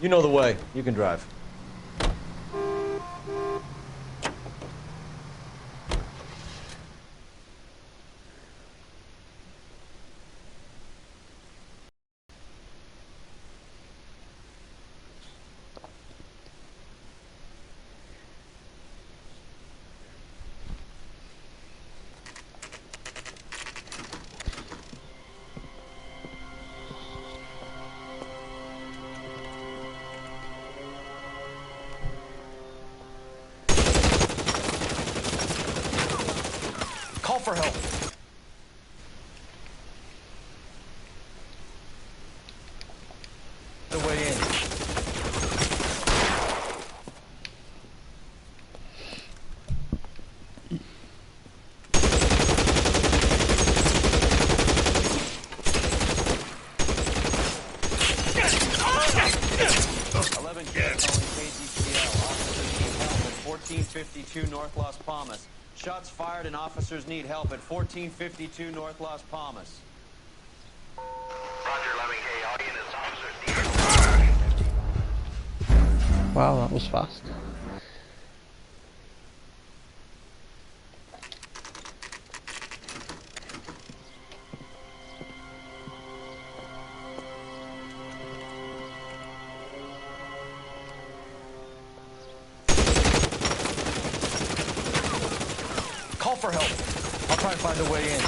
You know the way. You can drive. Call for help. The way in. KGPL. Officers need help at 1452 North Las Palmas. Shots fired and officers need help at 1452 North Las Palmas. Roger, Lemming. Hey, audience officers need help. Wow, that was fast. Call for help. I'll try and find a way in.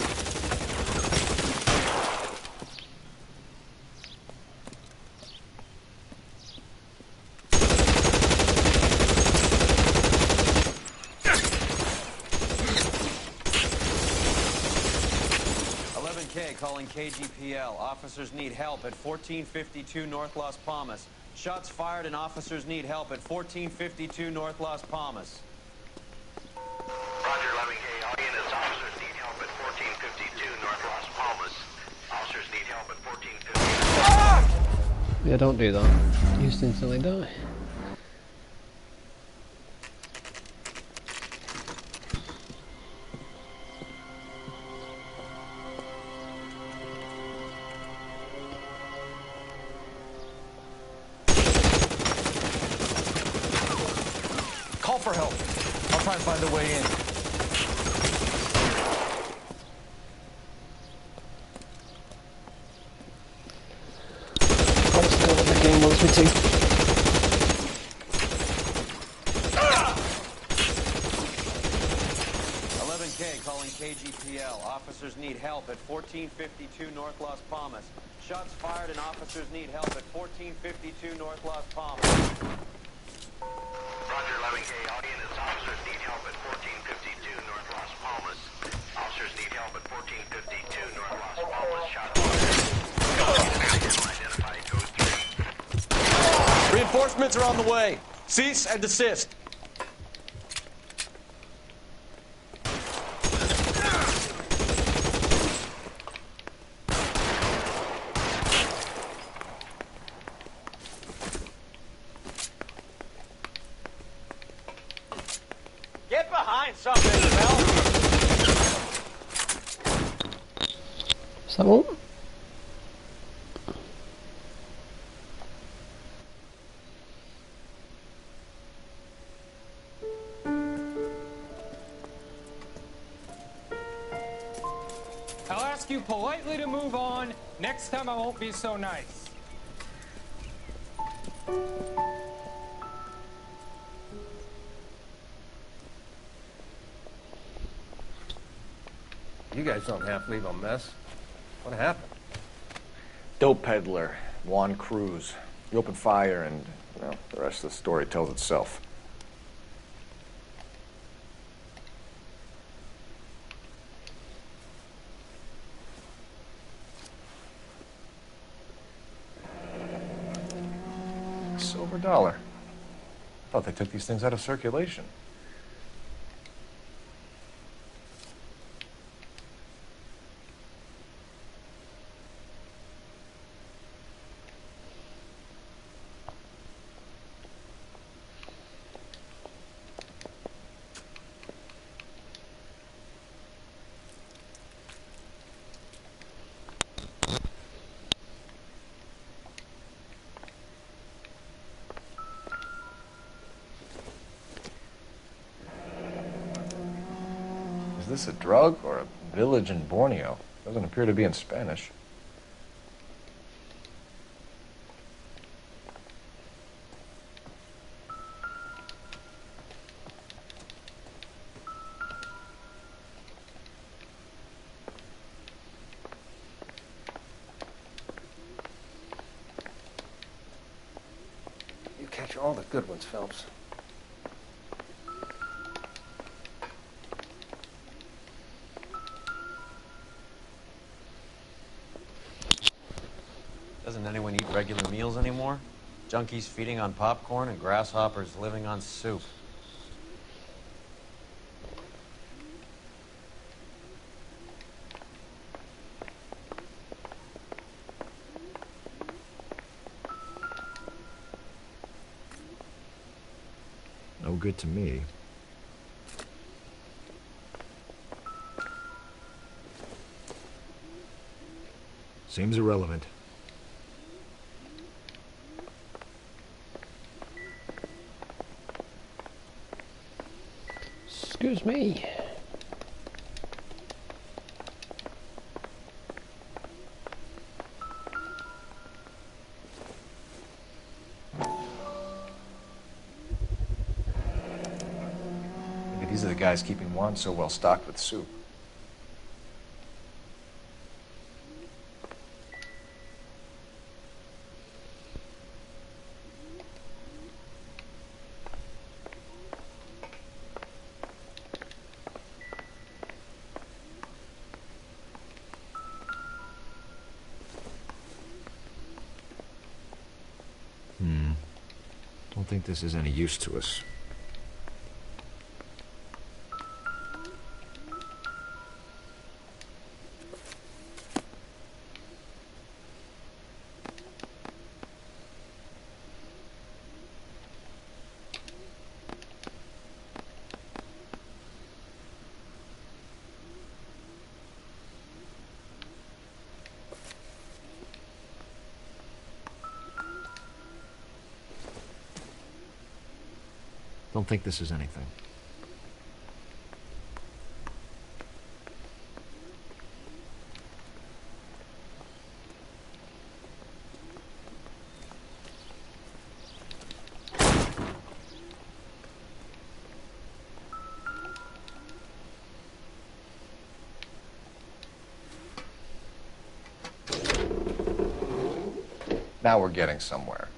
Calling KGPL. Officers need help at 1452 North Las Palmas. Shots fired and officers need help at 1452 North Las Palmas. Roger, Lemming. Hey, audience officers need help at 1452 North Las Palmas. Officers need help at 1452. Yeah, don't do that. You just instantly die. Call for help. I'll try and find a way in. Let's go with the game wants me to. 11K calling KGPL. Officers need help at 1452 North Las Palmas. Shots fired and officers need help at 1452 North Las Palmas. Roger, Lemming. Hey, audience officers need help at 1452 North Las Palmas. Officers need help at 1452 North Las Palmas. Shot fired. Identified code 3. Reinforcements are on the way. Cease and desist. Get behind something, Mel. Is that all? I'll ask you politely to move on. Next time I won't be so nice. You guys don't half leave a mess. What happened? Dope peddler, Juan Cruz. He opened fire and, well, the rest of the story tells itself. Silver dollar. Thought they took these things out of circulation. this a drug or a village in Borneo? Doesn't appear to be in Spanish. You catch all the good ones, Phelps. Doesn't anyone eat regular meals anymore? Junkies feeding on popcorn and grasshoppers living on soup. No good to me. Seems irrelevant. Excuse me. Maybe these are the guys keeping Juan so well stocked with soup. Don't think this is any use to us. Don't think this is anything. Now we're getting somewhere.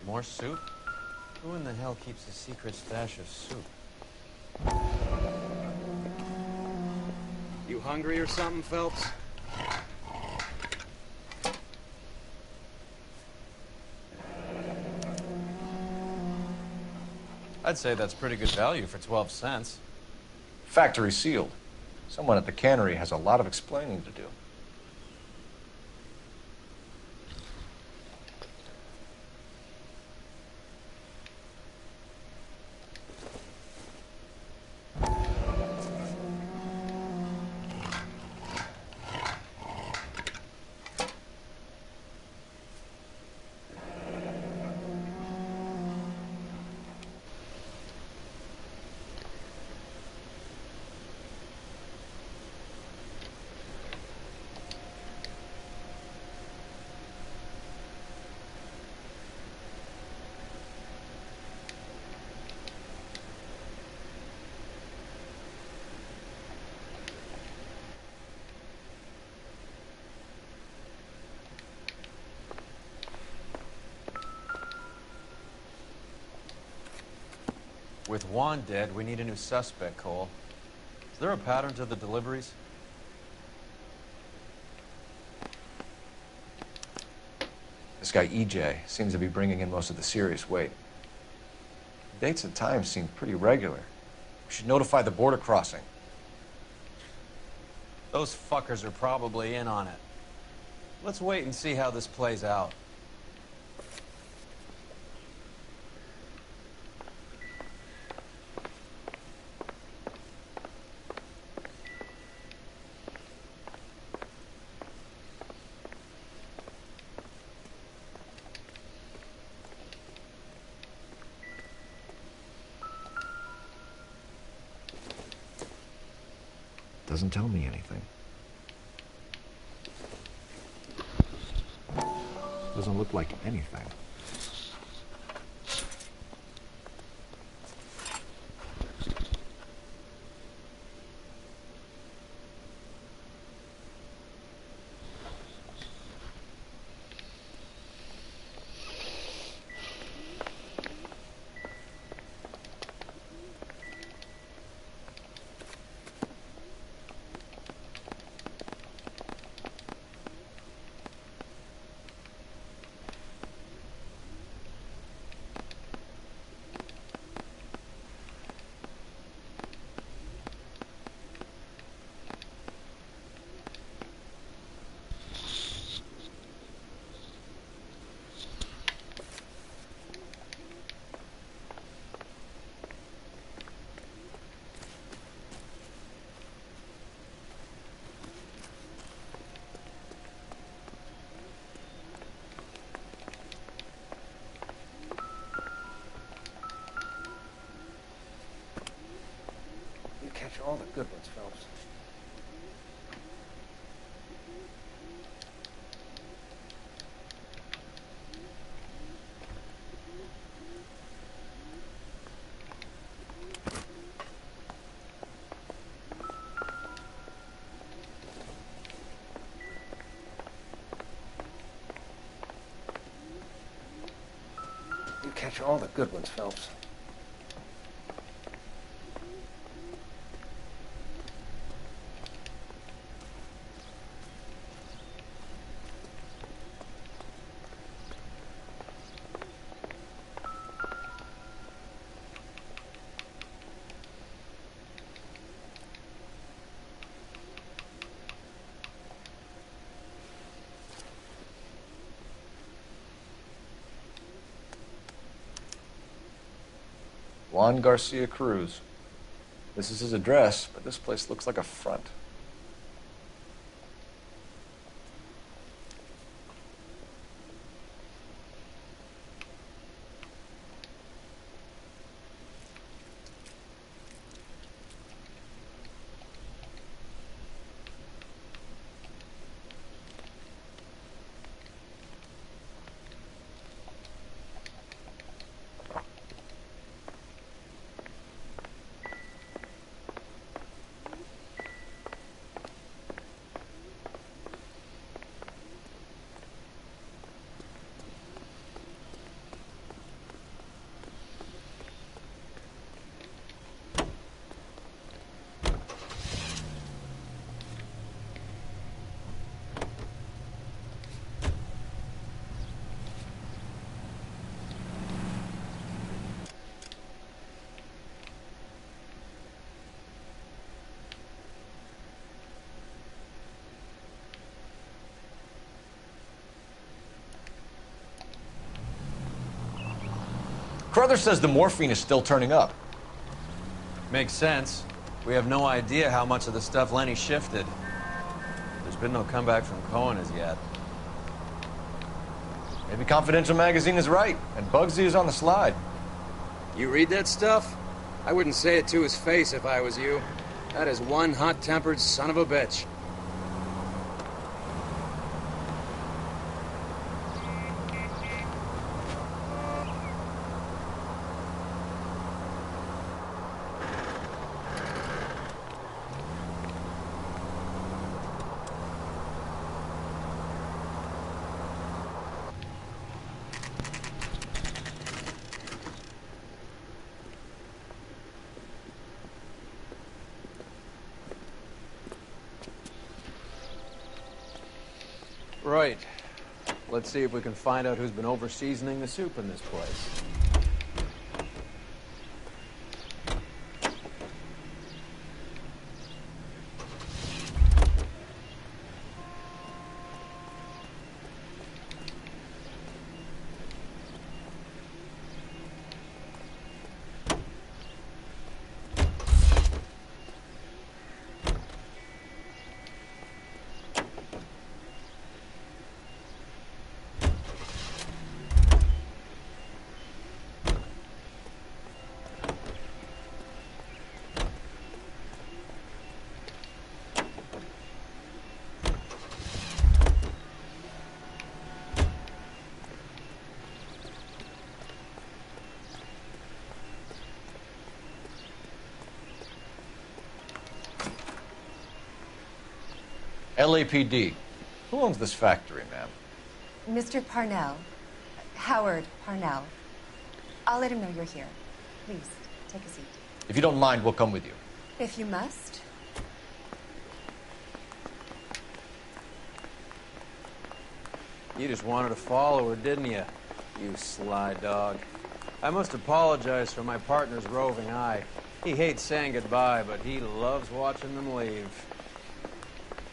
More soup? Who in the hell keeps a secret stash of soup? You hungry or something, Phelps? I'd say that's pretty good value for 12 cents. Factory sealed. Someone at the cannery has a lot of explaining to do. With Juan dead, we need a new suspect, Cole. Is there a pattern to the deliveries? This guy EJ seems to be bringing in most of the serious weight. Dates and times seem pretty regular. We should notify the border crossing. Those fuckers are probably in on it. Let's wait and see how this plays out. Doesn't tell me anything. Doesn't look like anything. Catch all the good ones, Phelps. You catch all the good ones, Phelps. Juan Garcia Cruz. This is his address, but this place looks like a front. Carruthers says the morphine is still turning up. Makes sense. We have no idea how much of the stuff Lenny shifted. There's been no comeback from Cohen as yet. Maybe Confidential Magazine is right, and Bugsy is on the slide. You read that stuff? I wouldn't say it to his face if I was you. That is one hot-tempered son of a bitch. Right. Let's see if we can find out who's been over-seasoning the soup in this place. LAPD. Who owns this factory, ma'am? Mr. Parnell. Howard Parnell. I'll let him know you're here. Please, take a seat. If you don't mind, we'll come with you. If you must. You just wanted to follow her, didn't you? You sly dog. I must apologize for my partner's roving eye. He hates saying goodbye, but he loves watching them leave.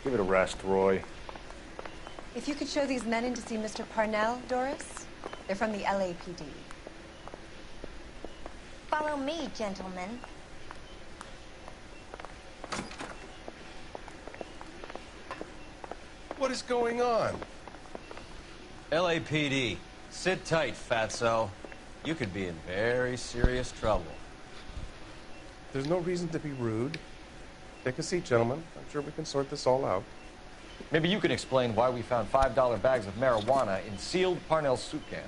Give it a rest, Roy. If you could show these men in to see Mr. Parnell, Doris. They're from the LAPD. Follow me, gentlemen. What is going on? LAPD. Sit tight, fatso. You could be in very serious trouble. There's no reason to be rude. Take a seat, gentlemen. I'm sure we can sort this all out. Maybe you can explain why we found $5 bags of marijuana in sealed Parnell soup cans.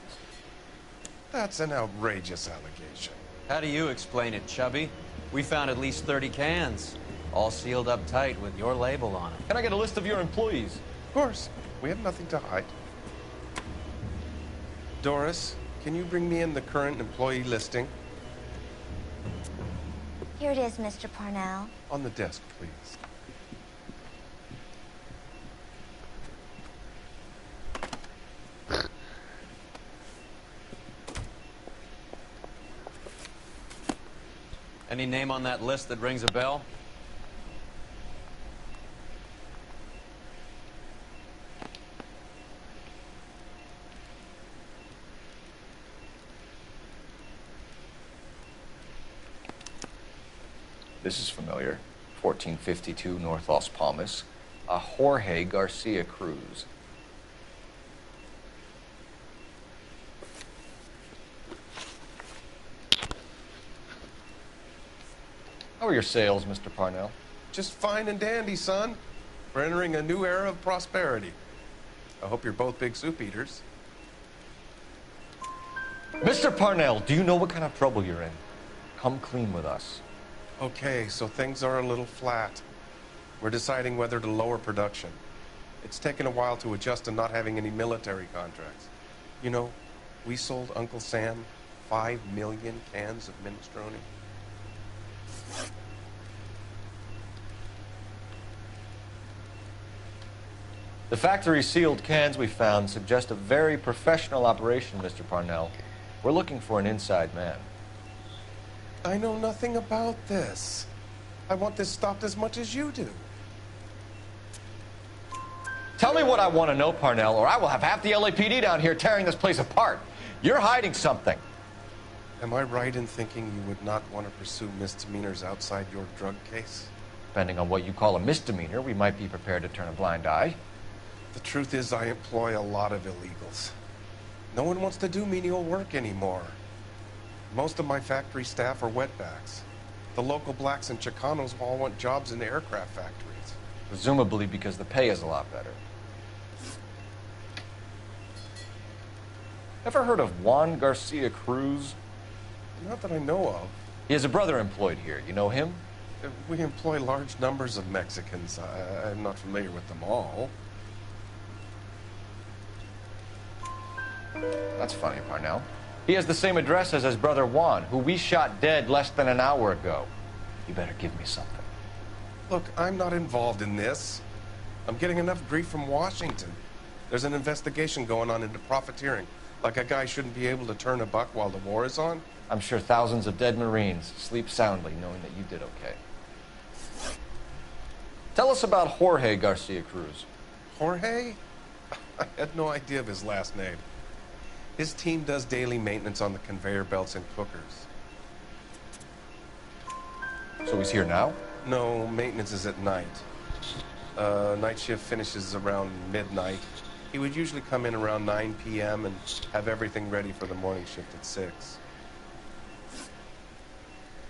That's an outrageous allegation. How do you explain it, Chubby? We found at least 30 cans, all sealed up tight with your label on them. Can I get a list of your employees? Of course. We have nothing to hide. Doris, can you bring me in the current employee listing? Here it is, Mr. Parnell. On the desk, please. Any name on that list that rings a bell? This is familiar. 1452 North Las Palmas. A Jorge Garcia Cruz. How are your sales, Mr. Parnell? Just fine and dandy, son. We're entering a new era of prosperity. I hope you're both big soup eaters. Mr. Parnell, do you know what kind of trouble you're in? Come clean with us. Okay, so things are a little flat. We're deciding whether to lower production. It's taken a while to adjust to not having any military contracts. You know, we sold Uncle Sam 5 million cans of minestrone. The factory sealed cans we found suggest a very professional operation, Mr. Parnell. We're looking for an inside man. I know nothing about this. I want this stopped as much as you do. Tell me what I want to know, Parnell, or I will have half the LAPD down here tearing this place apart. You're hiding something. Am I right in thinking you would not want to pursue misdemeanors outside your drug case? Depending on what you call a misdemeanor, we might be prepared to turn a blind eye. The truth is, I employ a lot of illegals. No one wants to do menial work anymore. Most of my factory staff are wetbacks. The local blacks and Chicanos all want jobs in aircraft factories. Presumably because the pay is a lot better. Ever heard of Juan Garcia Cruz? Not that I know of. He has a brother employed here. You know him? We employ large numbers of Mexicans. I'm not familiar with them all. That's funny, Parnell. He has the same address as his brother Juan, who we shot dead less than an hour ago. You better give me something. Look, I'm not involved in this. I'm getting enough grief from Washington. There's an investigation going on into profiteering. Like a guy shouldn't be able to turn a buck while the war is on. I'm sure thousands of dead Marines sleep soundly knowing that you did okay. Tell us about Jorge Garcia Cruz. Jorge? I had no idea of his last name. His team does daily maintenance on the conveyor belts and cookers. So he's here now? No, maintenance is at night. Night shift finishes around midnight. He would usually come in around 9 p.m. and have everything ready for the morning shift at 6.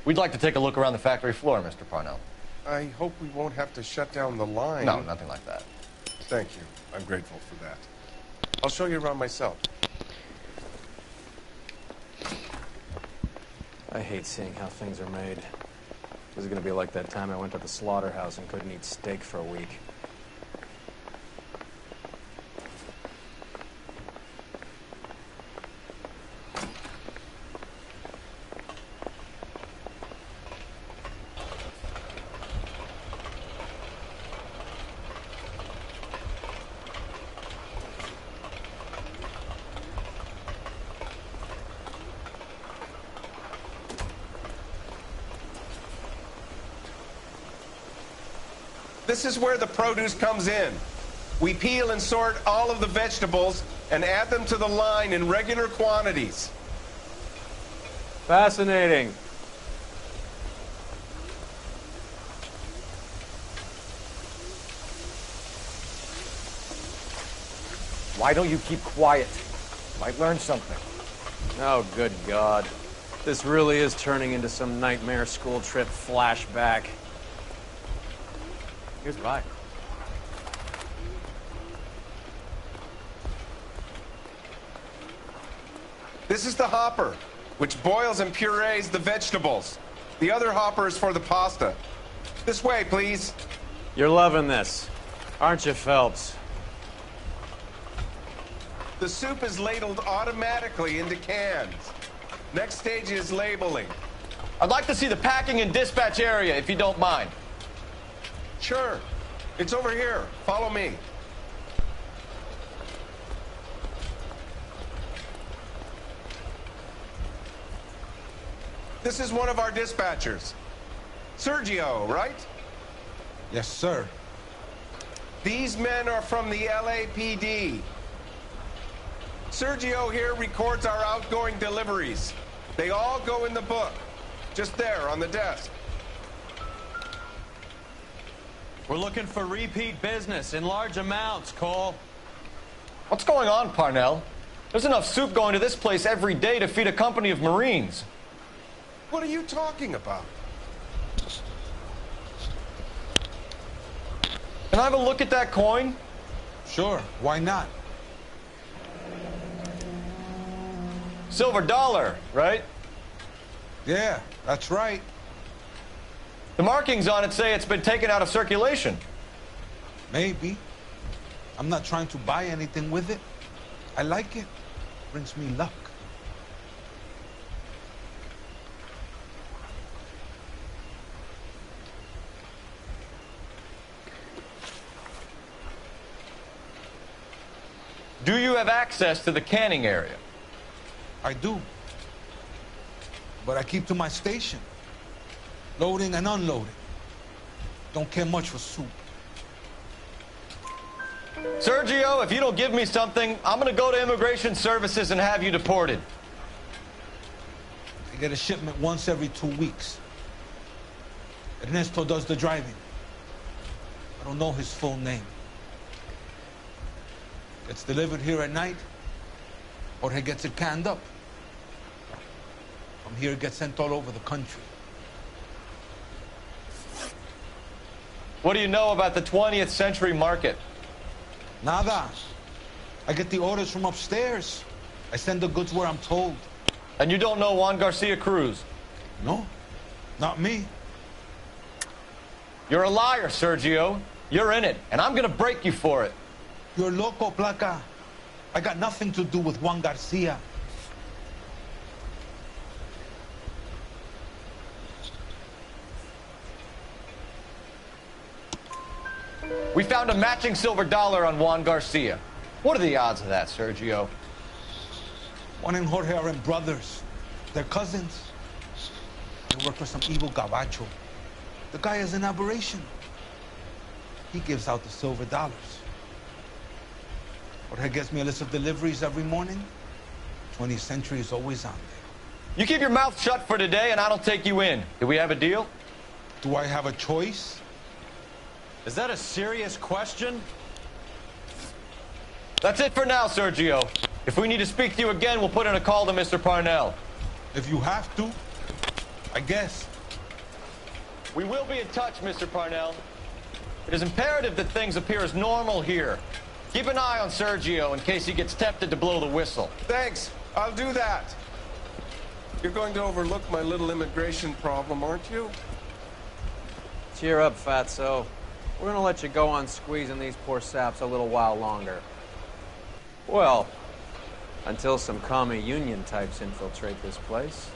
We'd like to take a look around the factory floor, Mr. Parnell. I hope we won't have to shut down the line. No, nothing like that. Thank you. I'm grateful for that. I'll show you around myself. I hate seeing how things are made. This is gonna be like that time I went to the slaughterhouse and couldn't eat steak for a week. This is where the produce comes in. We peel and sort all of the vegetables and add them to the line in regular quantities. Fascinating. Why don't you keep quiet? Might learn something. Oh, good God. This really is turning into some nightmare school trip flashback. Here's why. This is the hopper, which boils and purees the vegetables. The other hopper is for the pasta. This way, please. You're loving this, aren't you, Phelps? The soup is ladled automatically into cans. Next stage is labeling. I'd like to see the packing and dispatch area, if you don't mind. Sure. It's over here. Follow me. This is one of our dispatchers. Sergio, right? Yes, sir. These men are from the LAPD. Sergio here records our outgoing deliveries. They all go in the book. Just there on the desk. We're looking for repeat business in large amounts, Cole. What's going on, Parnell? There's enough soup going to this place every day to feed a company of Marines. What are you talking about? Can I have a look at that coin? Sure, why not? Silver dollar, right? Yeah, that's right. The markings on it say it's been taken out of circulation. Maybe. I'm not trying to buy anything with it. I like it. Brings me luck. Do you have access to the canning area? I do. But I keep to my station. Loading and unloading. Don't care much for soup. Sergio, if you don't give me something, I'm going to go to Immigration Services and have you deported. I get a shipment once every 2 weeks. Ernesto does the driving. I don't know his full name. Gets delivered here at night, or he gets it canned up. From here, it gets sent all over the country. What do you know about the 20th century market? Nada. I get the orders from upstairs. I send the goods where I'm told. And you don't know Juan Garcia Cruz? No, not me. You're a liar, Sergio. You're in it, and I'm going to break you for it. You're loco, Placa. I got nothing to do with Juan Garcia. We found a matching silver dollar on Juan Garcia. What are the odds of that, Sergio? Juan and Jorge are brothers. They're cousins. They work for some evil gabacho. The guy is an aberration. He gives out the silver dollars. Jorge gets me a list of deliveries every morning. 20th century is always on there. You keep your mouth shut for today, and I don't take you in. Do we have a deal? Do I have a choice? Is that a serious question? That's it for now, Sergio. If we need to speak to you again, we'll put in a call to Mr. Parnell. If you have to, I guess. We will be in touch, Mr. Parnell. It is imperative that things appear as normal here. Keep an eye on Sergio in case he gets tempted to blow the whistle. Thanks. I'll do that. You're going to overlook my little immigration problem, aren't you? Cheer up, Fatso. We're gonna let you go on squeezing these poor saps a little while longer. Well, until some commie union types infiltrate this place.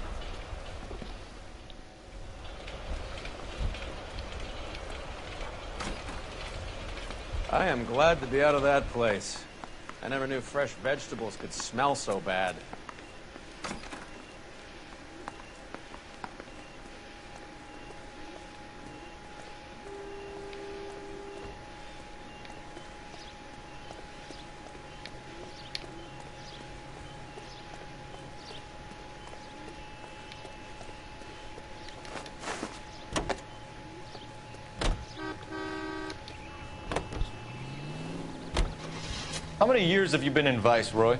I am glad to be out of that place. I never knew fresh vegetables could smell so bad. many years have you been in Vice, Roy?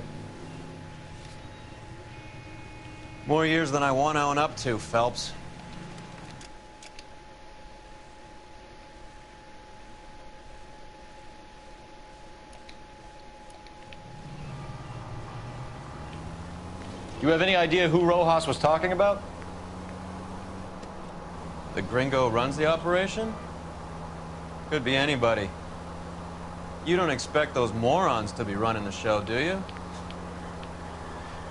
More years than I want to own up to, Phelps. You have any idea who Rojas was talking about? The gringo runs the operation? Could be anybody. You don't expect those morons to be running the show, do you?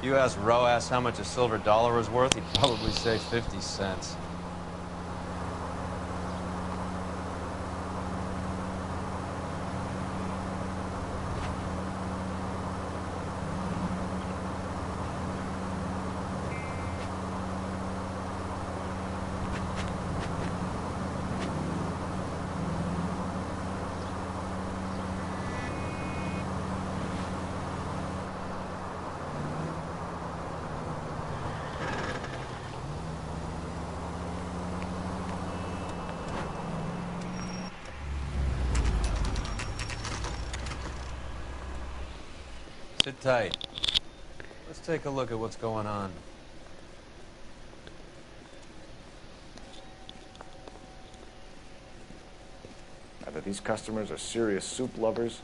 You ask Rojas how much a silver dollar is worth, he'd probably say 50 cents. Sit tight. Let's take a look at what's going on. Either these customers are serious soup lovers,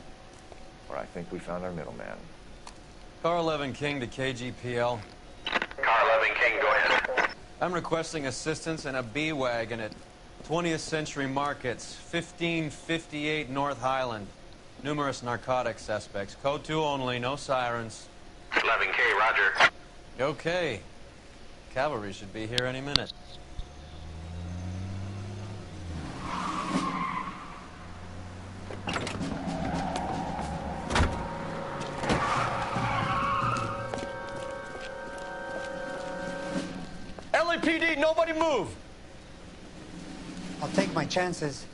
or I think we found our middleman. Car 11 King to KGPL. Car 11 King, go ahead. I'm requesting assistance in a B-Wagon at 20th Century Markets, 1558 North Highland. Numerous narcotic suspects. Code 2 only, no sirens. 11K, roger. Okay. Cavalry should be here any minute. LAPD, nobody move! I'll take my chances.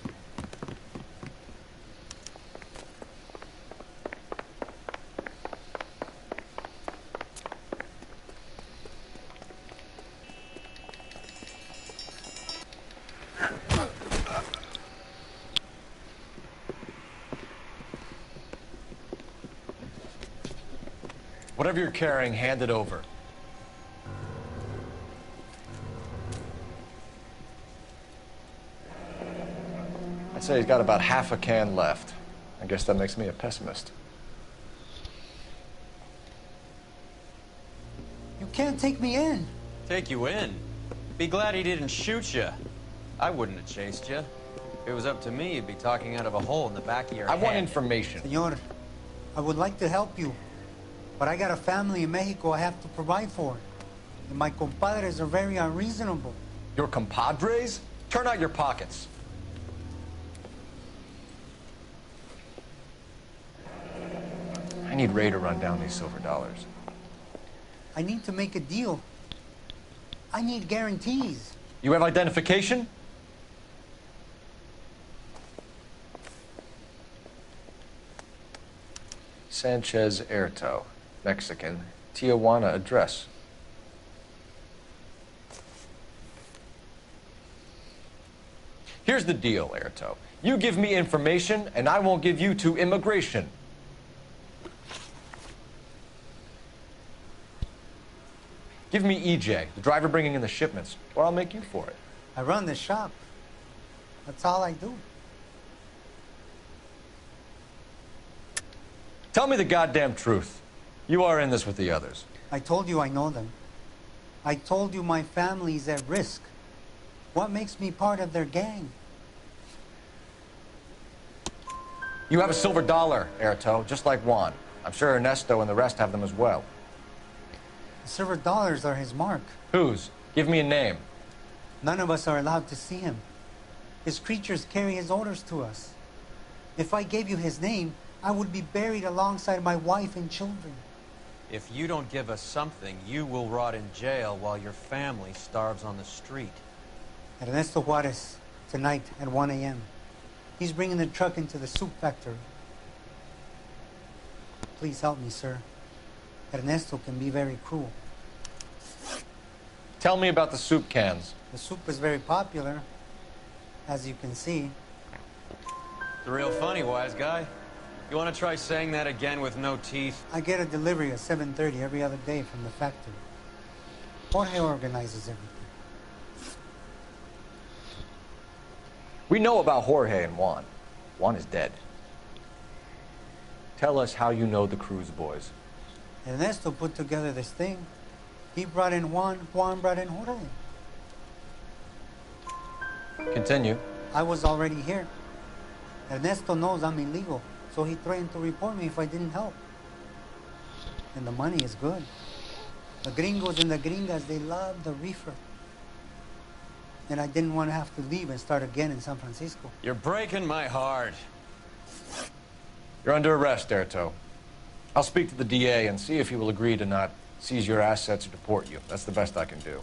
Whatever you're carrying, hand it over. I'd say he's got about half a can left. I guess that makes me a pessimist. You can't take me in. Take you in? Be glad he didn't shoot you. I wouldn't have chased you. If it was up to me, you'd be talking out of a hole in the back of your head. I want information. Senor, I would like to help you, but I got a family in Mexico I have to provide for. And my compadres are very unreasonable. Your compadres? Turn out your pockets. I need Ray to run down these silver dollars. I need to make a deal. I need guarantees. You have identification? Sanchez Erto, Mexican, Tijuana address. Here's the deal, Erto. You give me information, and I won't give you to immigration. Give me EJ, the driver bringing in the shipments, or I'll make you for it. I run the shop. That's all I do. Tell me the goddamn truth. You are in this with the others. I told you I know them. I told you my family's at risk. What makes me part of their gang? You have a silver dollar, Erto, just like Juan. I'm sure Ernesto and the rest have them as well. The silver dollars are his mark. Whose? Give me a name. None of us are allowed to see him. His creatures carry his orders to us. If I gave you his name, I would be buried alongside my wife and children. If you don't give us something, you will rot in jail while your family starves on the street. Ernesto Juarez, tonight at 1 a.m. He's bringing the truck into the soup factory. Please help me, sir. Ernesto can be very cruel. Tell me about the soup cans. The soup is very popular, as you can see. It's real funny, wise guy. You want to try saying that again with no teeth? I get a delivery at 7:30 every other day from the factory. Jorge organizes everything. We know about Jorge and Juan. Juan is dead. Tell us how you know the Cruz boys. Ernesto put together this thing. He brought in Juan, Juan brought in Jorge. Continue. I was already here. Ernesto knows I'm illegal, so he threatened to report me if I didn't help. And the money is good. The gringos and the gringas, they love the reefer. And I didn't want to have to leave and start again in San Francisco. You're breaking my heart. You're under arrest, Erto. I'll speak to the DA and see if he will agree to not seize your assets or deport you. That's the best I can do.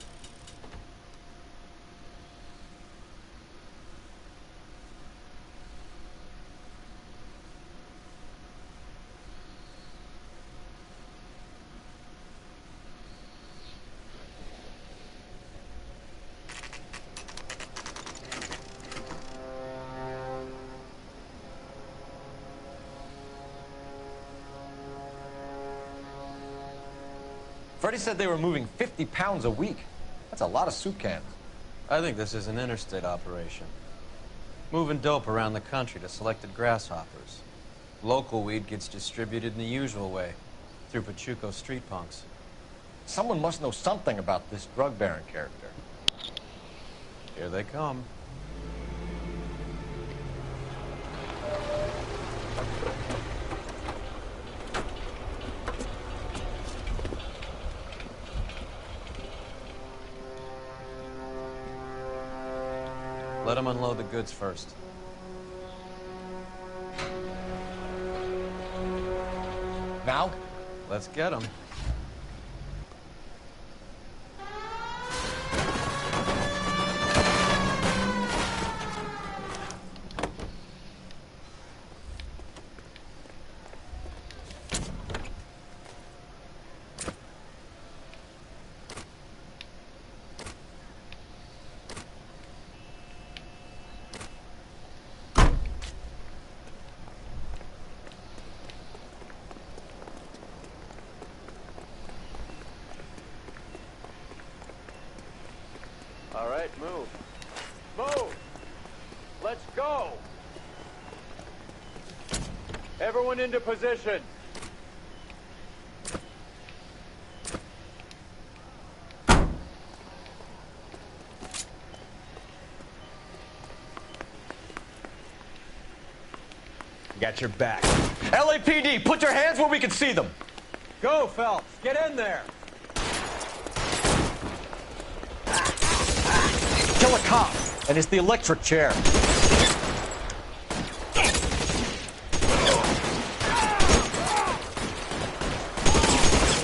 Freddie said they were moving 50 pounds a week. That's a lot of soup cans. I think this is an interstate operation. Moving dope around the country to selected grasshoppers. Local weed gets distributed in the usual way, through Pachuco street punks. Someone must know something about this drug baron character. Here they come. Let them unload the goods first. Now? Let's get them. All right, move. Move! Let's go! Everyone into position. Got your back. LAPD, put your hands where we can see them. Go, Phelps. Get in there. Kill a cop, and it's the electric chair.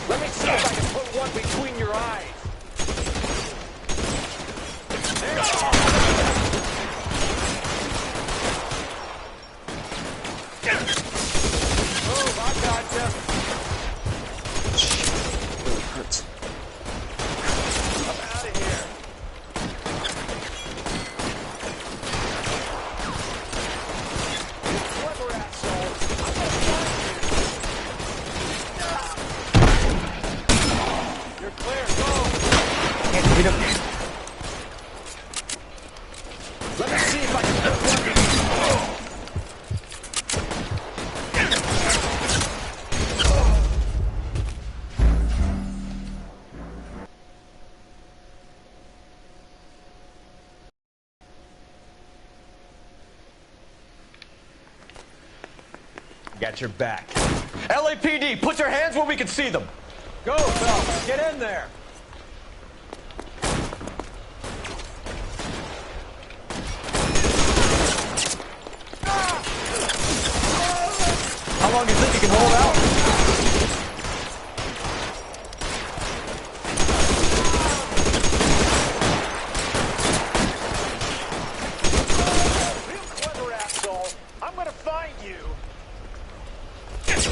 Let me see if I can put one between your eyes. Move, I gotcha. Really hurts. I'm out of here. Clever asshole. I'm gonna find you. You're clear. Go. Let me see if I can put one between. Got your back. LAPD, put your hands where we can see them. Go, Phelps. Get in there. How long do you think you can hold out? Real clever asshole. I'm gonna find you. Catch a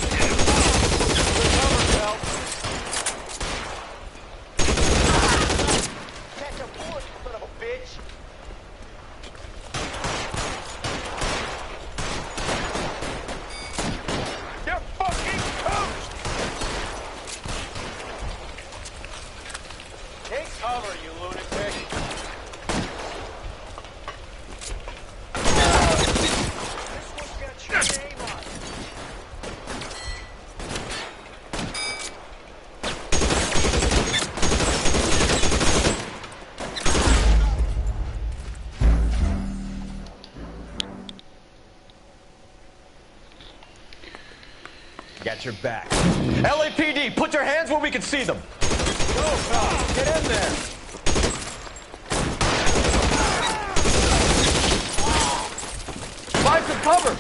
bullet, son of a bitch. Got your back. LAPD, put your hands where we can see them. Go, Tom. Get in there. Find some cover.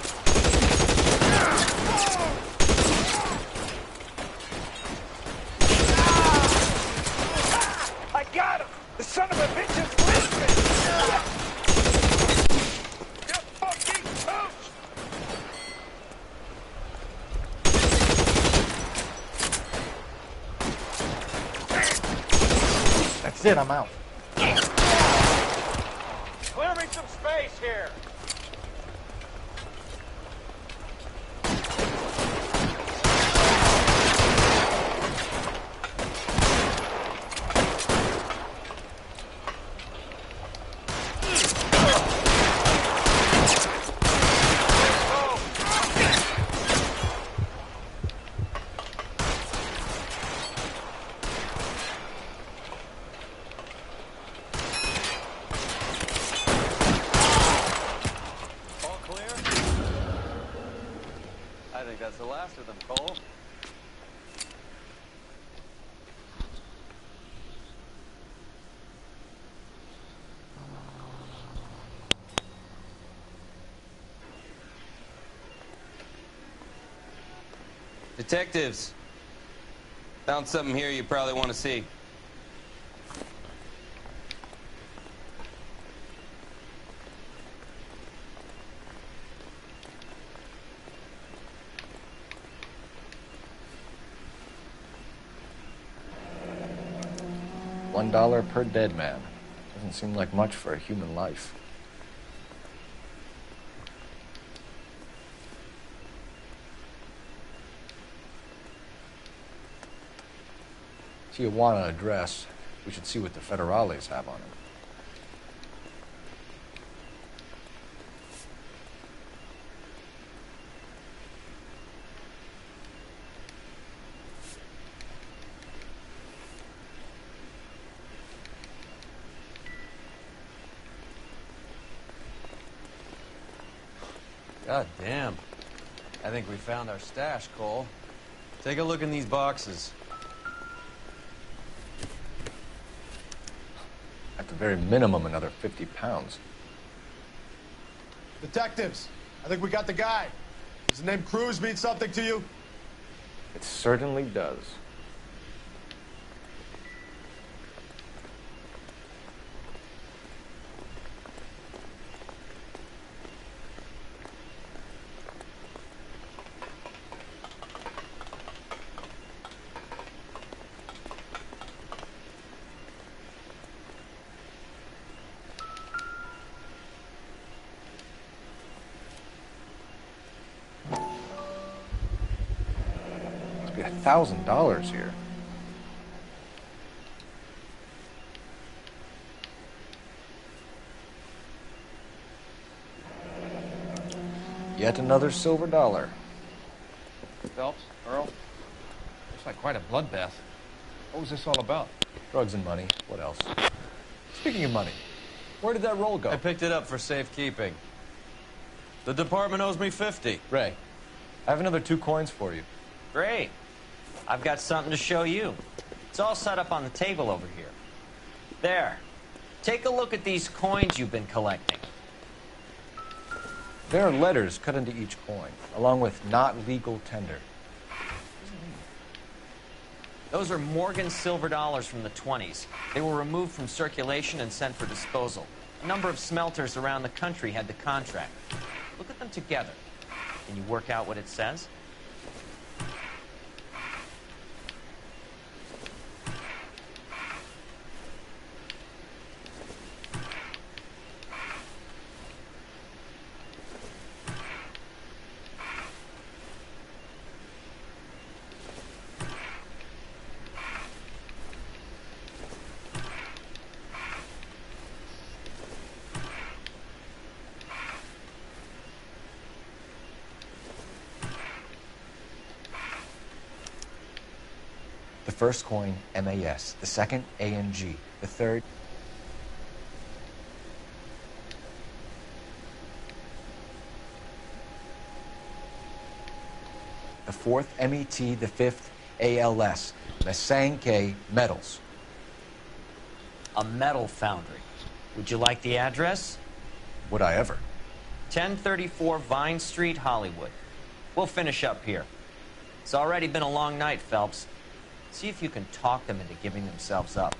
I got him! The son of a bitch is listening! You fucking toast! That's it, I'm out. Clear me some space here! I think that's the last of them, Cole. Detectives, found something here you probably want to see. $1 per dead man. Doesn't seem like much for a human life. So you want an address. We should see what the federales have on him. God damn. I think we found our stash, Cole. Take a look in these boxes. At the very minimum, another 50 pounds. Detectives, I think we got the guy. Does the name Cruz mean something to you? It certainly does. $1,000 here. Yet another silver dollar. Phelps, Earl, looks like quite a bloodbath. What was this all about? Drugs and money. What else? Speaking of money, where did that roll go? I picked it up for safekeeping. The department owes me 50. Ray, I have another 2 coins for you. Great. I've got something to show you. It's all set up on the table over here. There. Take a look at these coins you've been collecting. There are letters cut into each coin, along with not legal tender. Those are Morgan silver dollars from the 20s. They were removed from circulation and sent for disposal. A number of smelters around the country had the contract. Look at them together. Can you work out what it says? The first coin, MAS. The second, ANG. The third... the 4th MET, the 5th ALS. Masanke Metals. A metal foundry. Would you like the address? Would I ever? 1034 Vine Street, Hollywood. We'll finish up here. It's already been a long night, Phelps. See if you can talk them into giving themselves up.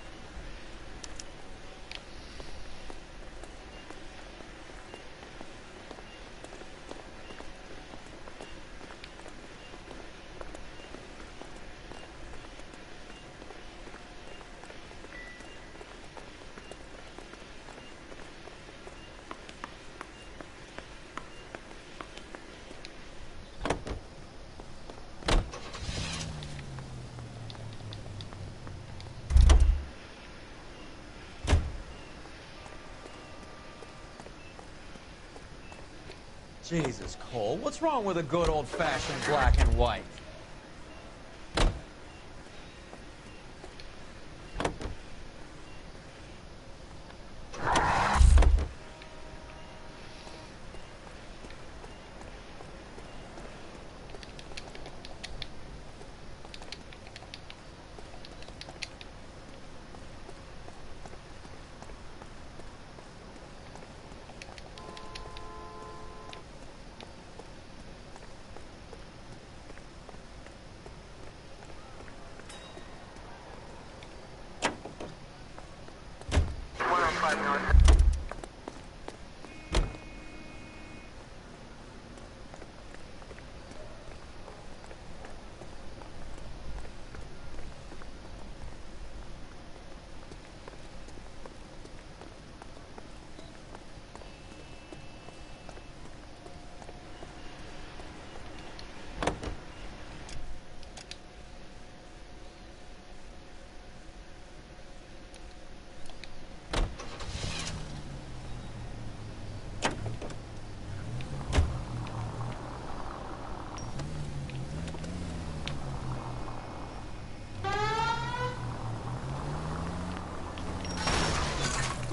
Jesus, Cole, what's wrong with a good old-fashioned black and white?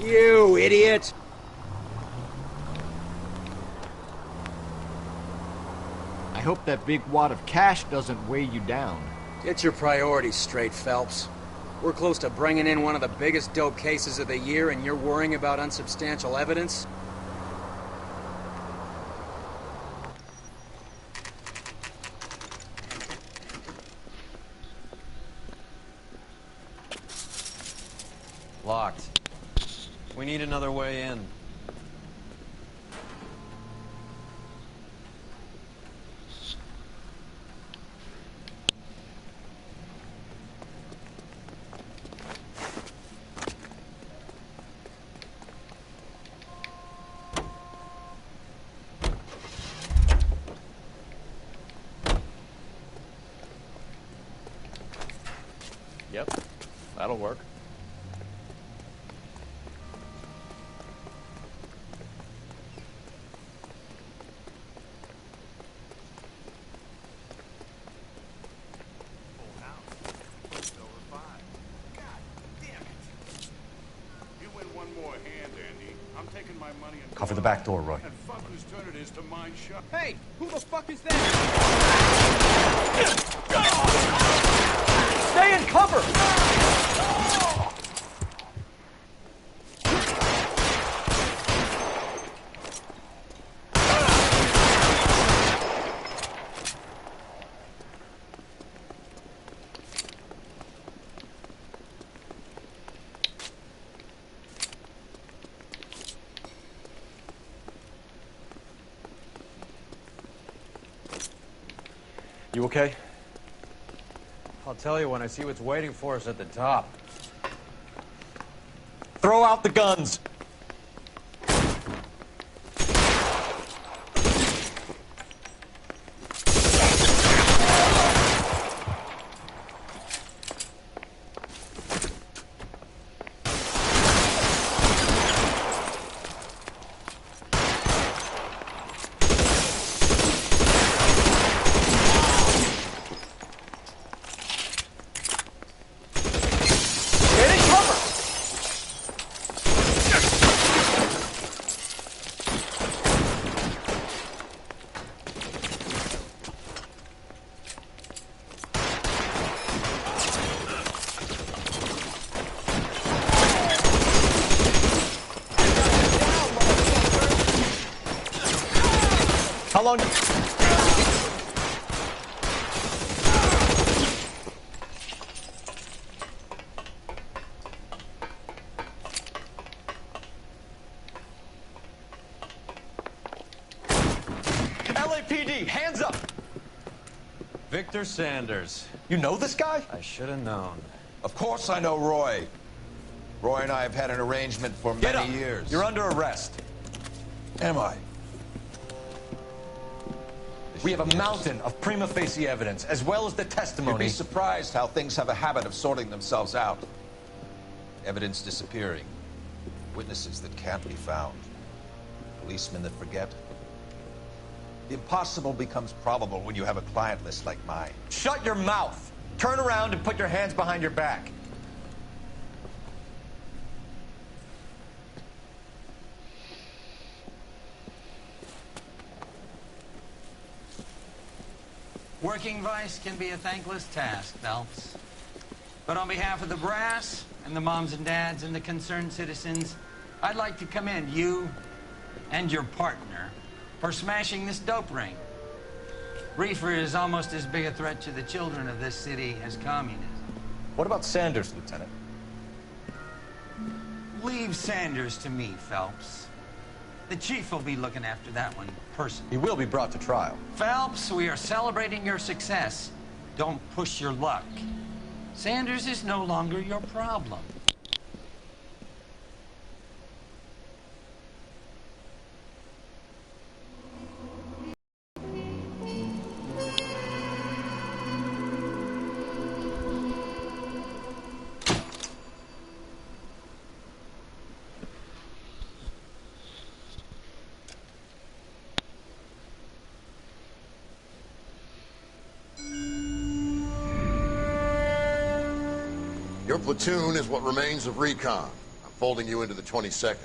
You idiot! I hope that big wad of cash doesn't weigh you down. Get your priorities straight, Phelps. We're close to bringing in one of the biggest dope cases of the year, and you're worrying about unsubstantial evidence? Locked. We need another way in. Yep, that'll work. Cover the back door, Roy. And fuck whose turn it is to mine shut. Hey, who the fuck is that? Stay in cover! You okay? I'll tell you when I see what's waiting for us at the top. Throw out the guns! How long? LAPD, hands up! Victor Sanders. You know this guy? I should have known. Of course I know Roy. Roy and I have had an arrangement for many years. You're under arrest. Am I? We have a mountain of prima facie evidence, as well as the testimony. You'd be surprised how things have a habit of sorting themselves out. Evidence disappearing. Witnesses that can't be found. Policemen that forget. The impossible becomes probable when you have a client list like mine. Shut your mouth! Turn around and put your hands behind your back. Working vice can be a thankless task, Phelps. But on behalf of the brass and the moms and dads and the concerned citizens, I'd like to commend you and your partner for smashing this dope ring. Reefer is almost as big a threat to the children of this city as communism. What about Sanders, Lieutenant? Leave Sanders to me, Phelps. The chief will be looking after that one personally. He will be brought to trial. Phelps, we are celebrating your success. Don't push your luck. Sanders is no longer your problem. Your platoon is what remains of recon. I'm folding you into the 22nd.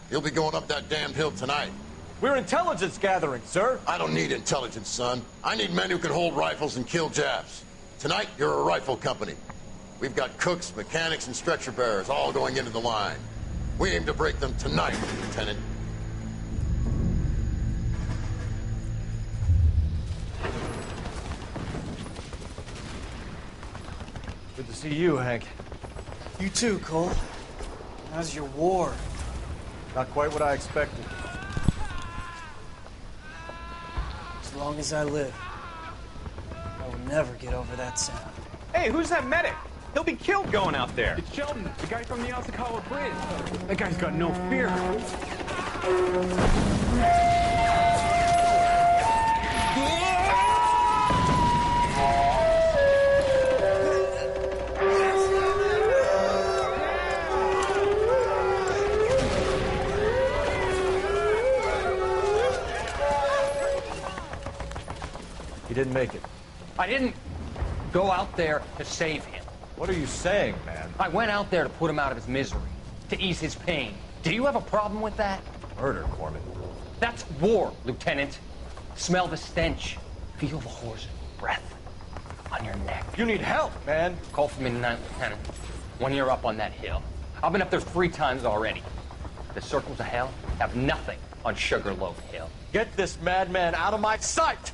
You'll be going up that damned hill tonight. We're intelligence gathering, sir. I don't need intelligence, son. I need men who can hold rifles and kill Japs. Tonight, you're a rifle company. We've got cooks, mechanics, and stretcher bearers all going into the line. We aim to break them tonight, Lieutenant. Good to see you, Hank. You too, Cole. How's your war? Not quite what I expected. As long as I live, I will never get over that sound. Hey, who's that medic? He'll be killed going out there. It's Sheldon, the guy from the Osakawa Bridge. That guy's got no fear. He didn't make it. I didn't go out there to save him. What are you saying, man? I went out there to put him out of his misery, to ease his pain. Do you have a problem with that? Murder, Corman. That's war, Lieutenant. Smell the stench. Feel the horse's breath on your neck. You need help, man. Call for me tonight, Lieutenant. When you're up on that hill. I've been up there 3 times already. The circles of hell have nothing on Sugarloaf Hill. Get this madman out of my sight!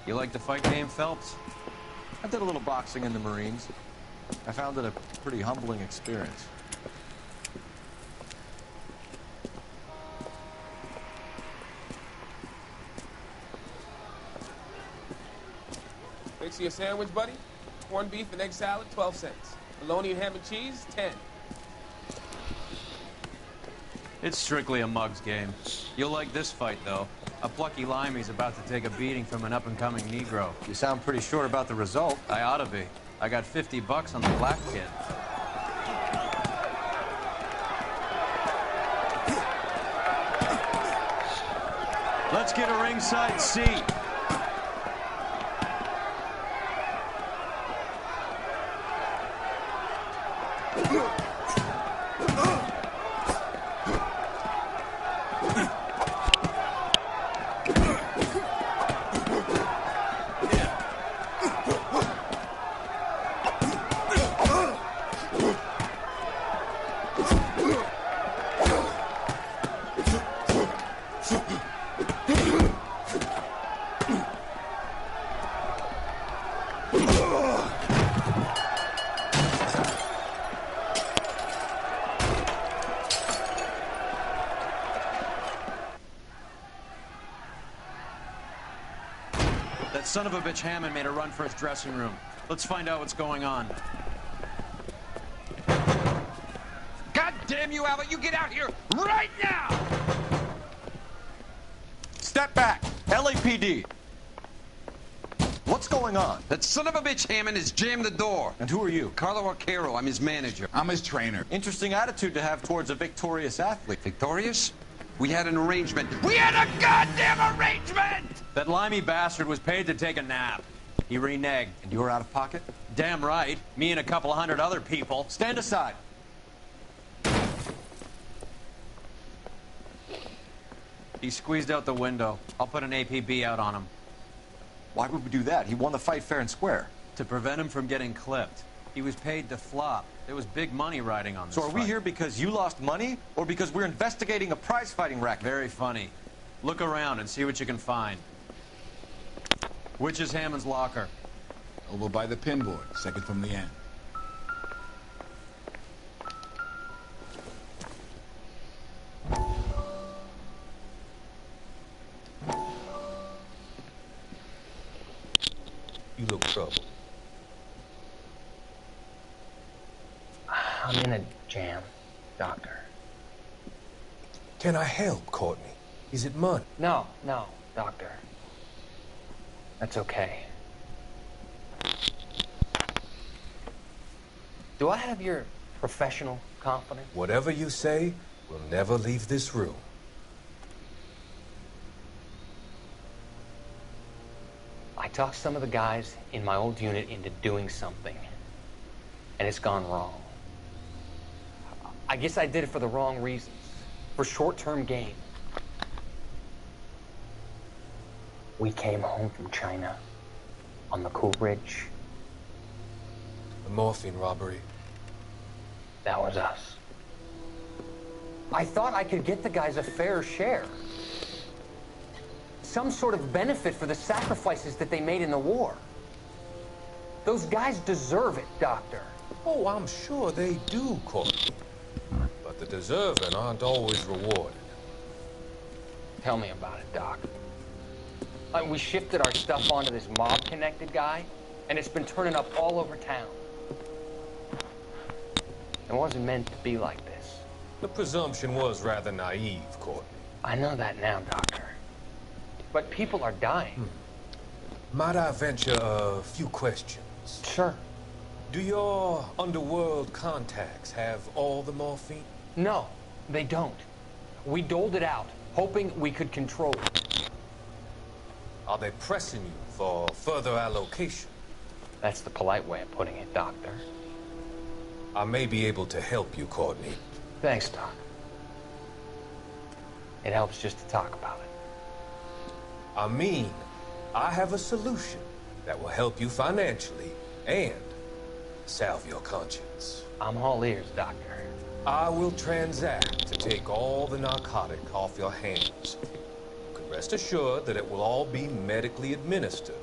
You like the fight game, Phelps? I did a little boxing in the Marines. I found it a pretty humbling experience. Fix you a sandwich, buddy? Corned beef and egg salad, 12 cents. Bologna and ham and cheese, 10. It's strictly a mug's game. You'll like this fight, though. A plucky limey's about to take a beating from an up-and-coming Negro. You sound pretty sure about the result. I ought to be. I got $50 on the black kid. Let's get a ringside seat. That son of a bitch Hammond made a run for his dressing room. Let's find out what's going on. God damn you, Albert! You get out here right now! Step back! LAPD! What's going on? That son of a bitch Hammond has jammed the door. And who are you? Carlo Arcaro. I'm his manager. I'm his trainer. Interesting attitude to have towards a victorious athlete. Victorious? We had an arrangement. We had a goddamn arrangement! That limey bastard was paid to take a nap. He reneged. And you were out of pocket? Damn right. Me and a couple hundred other people. Stand aside. He squeezed out the window. I'll put an APB out on him. Why would we do that? He won the fight fair and square. To prevent him from getting clipped. He was paid to flop. There was big money riding on this So are we fight. here because you lost money, or because we're investigating a prize-fighting racket? Very funny. Look around and see what you can find. Which is Hammond's locker? Over by the pinboard, second from the end. You look troubled. I'm in a jam, Doctor. Can I help, Courtney? Is it money? No, Doctor. That's okay. Do I have your professional confidence? Whatever you say, we'll never leave this room. I talked some of the guys in my old unit into doing something, and it's gone wrong. I guess I did it for the wrong reasons, for short-term gain. We came home from China on the Cool Ridge. The morphine robbery. That was us. I thought I could get the guys a fair share. Some sort of benefit for the sacrifices that they made in the war. Those guys deserve it, Doctor. Oh, I'm sure they do, Courtney. But the deserving aren't always rewarded. Tell me about it, Doc. We shifted our stuff onto this mob-connected guy, and it's been turning up all over town. It wasn't meant to be like this. The presumption was rather naive, Courtney. I know that now, Doctor. But people are dying. Might I venture a few questions? Sure. Do your underworld contacts have all the morphine? No, they don't. We doled it out, hoping we could control it. Are they pressing you for further allocation? That's the polite way of putting it, Doctor. I may be able to help you, Courtney. Thanks, Doc. It helps just to talk about it. I mean, I have a solution that will help you financially and salve your conscience. I'm all ears, Doctor. I will transact to take all the narcotic off your hands. You can rest assured that it will all be medically administered.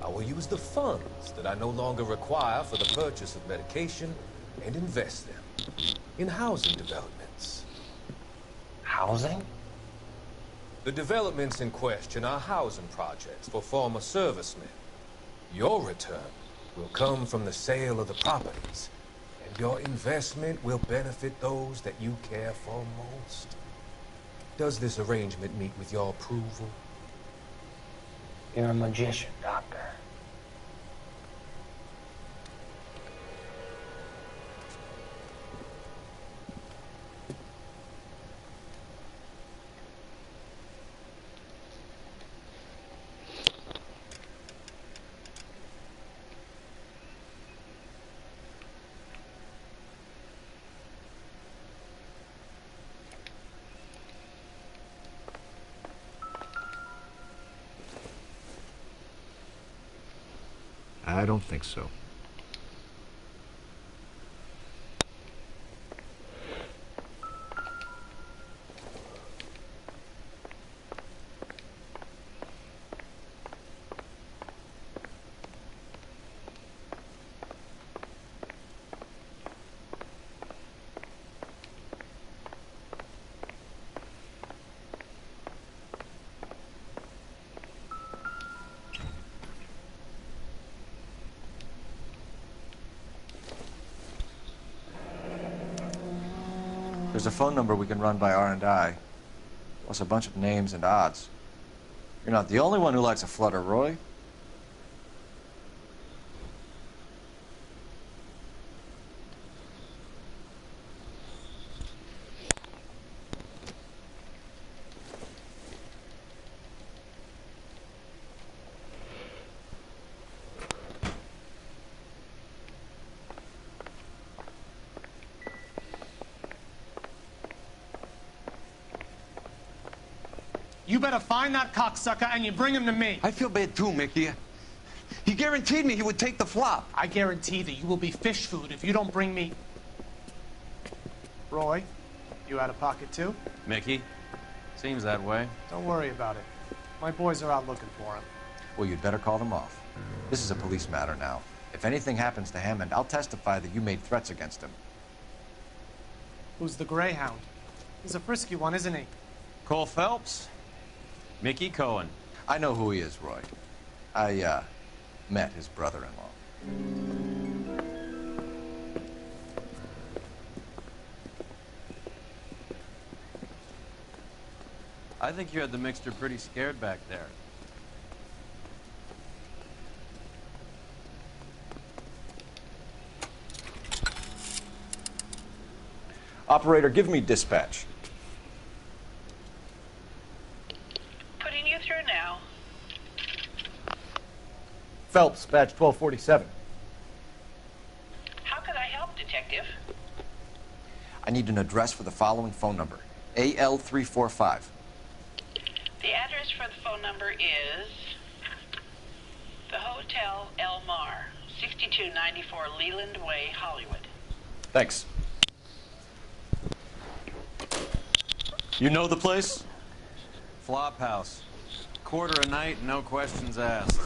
I will use the funds that I no longer require for the purchase of medication and invest them in housing developments. Housing? The developments in question are housing projects for former servicemen. Your return will come from the sale of the properties, and your investment will benefit those that you care for most. Does this arrangement meet with your approval? You're a magician, Doctor. I don't think so. There's a phone number we can run by R&I, plus a bunch of names and odds. You're not the only one who likes a flutter, Roy. You better find that cocksucker and you bring him to me. I feel bad too, Mickey. He guaranteed me he would take the flop. I guarantee that you will be fish food if you don't bring me... Roy, you out of pocket too? Mickey, seems that way. Don't worry about it. My boys are out looking for him. Well, you'd better call them off. This is a police matter now. If anything happens to Hammond, I'll testify that you made threats against him. Who's the Greyhound? He's a frisky one, isn't he? Cole Phelps? Mickey Cohen. I know who he is, Roy. I, met his brother-in-law. I think you had the mixture pretty scared back there. Operator, give me dispatch. Putting you through now. Phelps, badge 1247. How could I help, Detective? I need an address for the following phone number. AL345. The address for the phone number is the Hotel El Mar, 6294 Leland Way, Hollywood. Thanks. You know the place? Flop house. Quarter a night, no questions asked.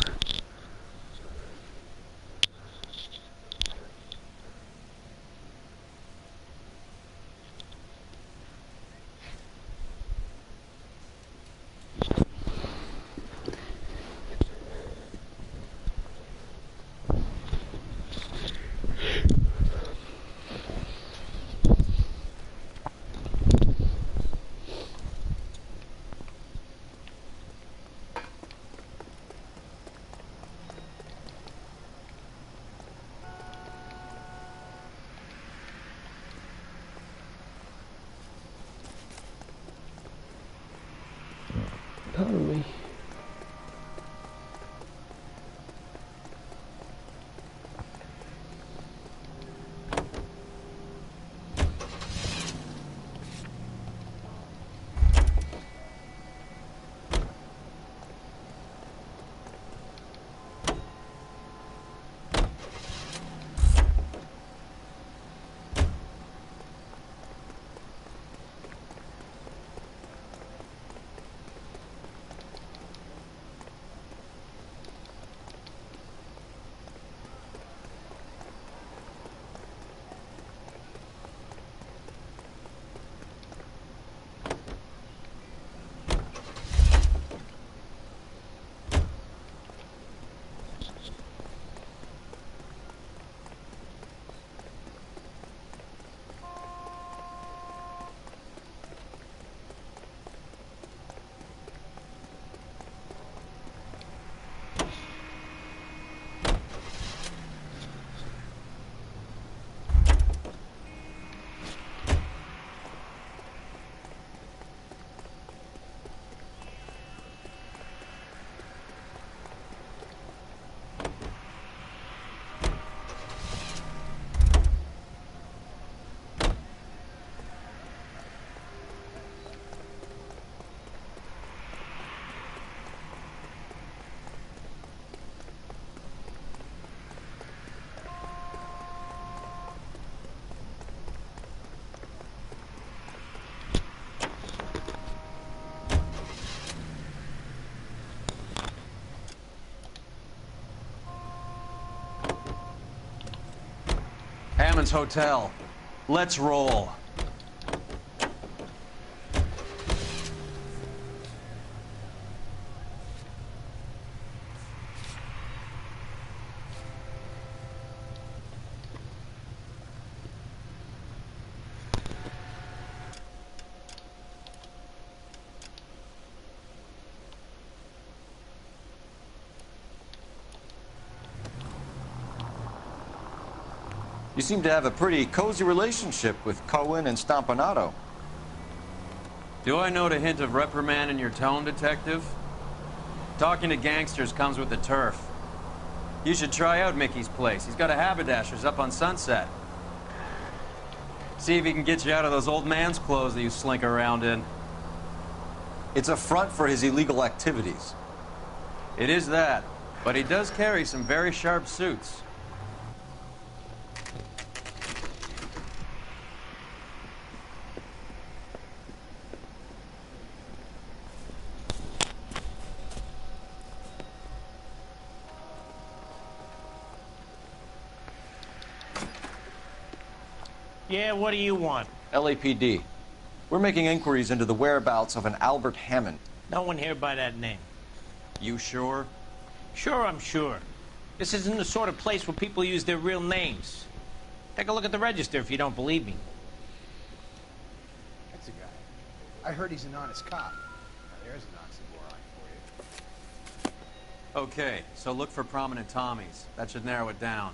Pardon me. Fisherman's Hotel. Let's roll. You seem to have a pretty cozy relationship with Cohen and Stompanato. Do I note a hint of reprimand in your tone, Detective? Talking to gangsters comes with the turf. You should try out Mickey's place. He's got a haberdasher's up on Sunset. See if he can get you out of those old man's clothes that you slink around in. It's a front for his illegal activities. It is that, but he does carry some very sharp suits. Yeah, what do you want? LAPD. We're making inquiries into the whereabouts of an Albert Hammond. No one here by that name. You sure? Sure, I'm sure. This isn't the sort of place where people use their real names. Take a look at the register if you don't believe me. That's a guy. I heard he's an honest cop. Now there's an oxymoron for you. Okay, so look for prominent Tommies. That should narrow it down.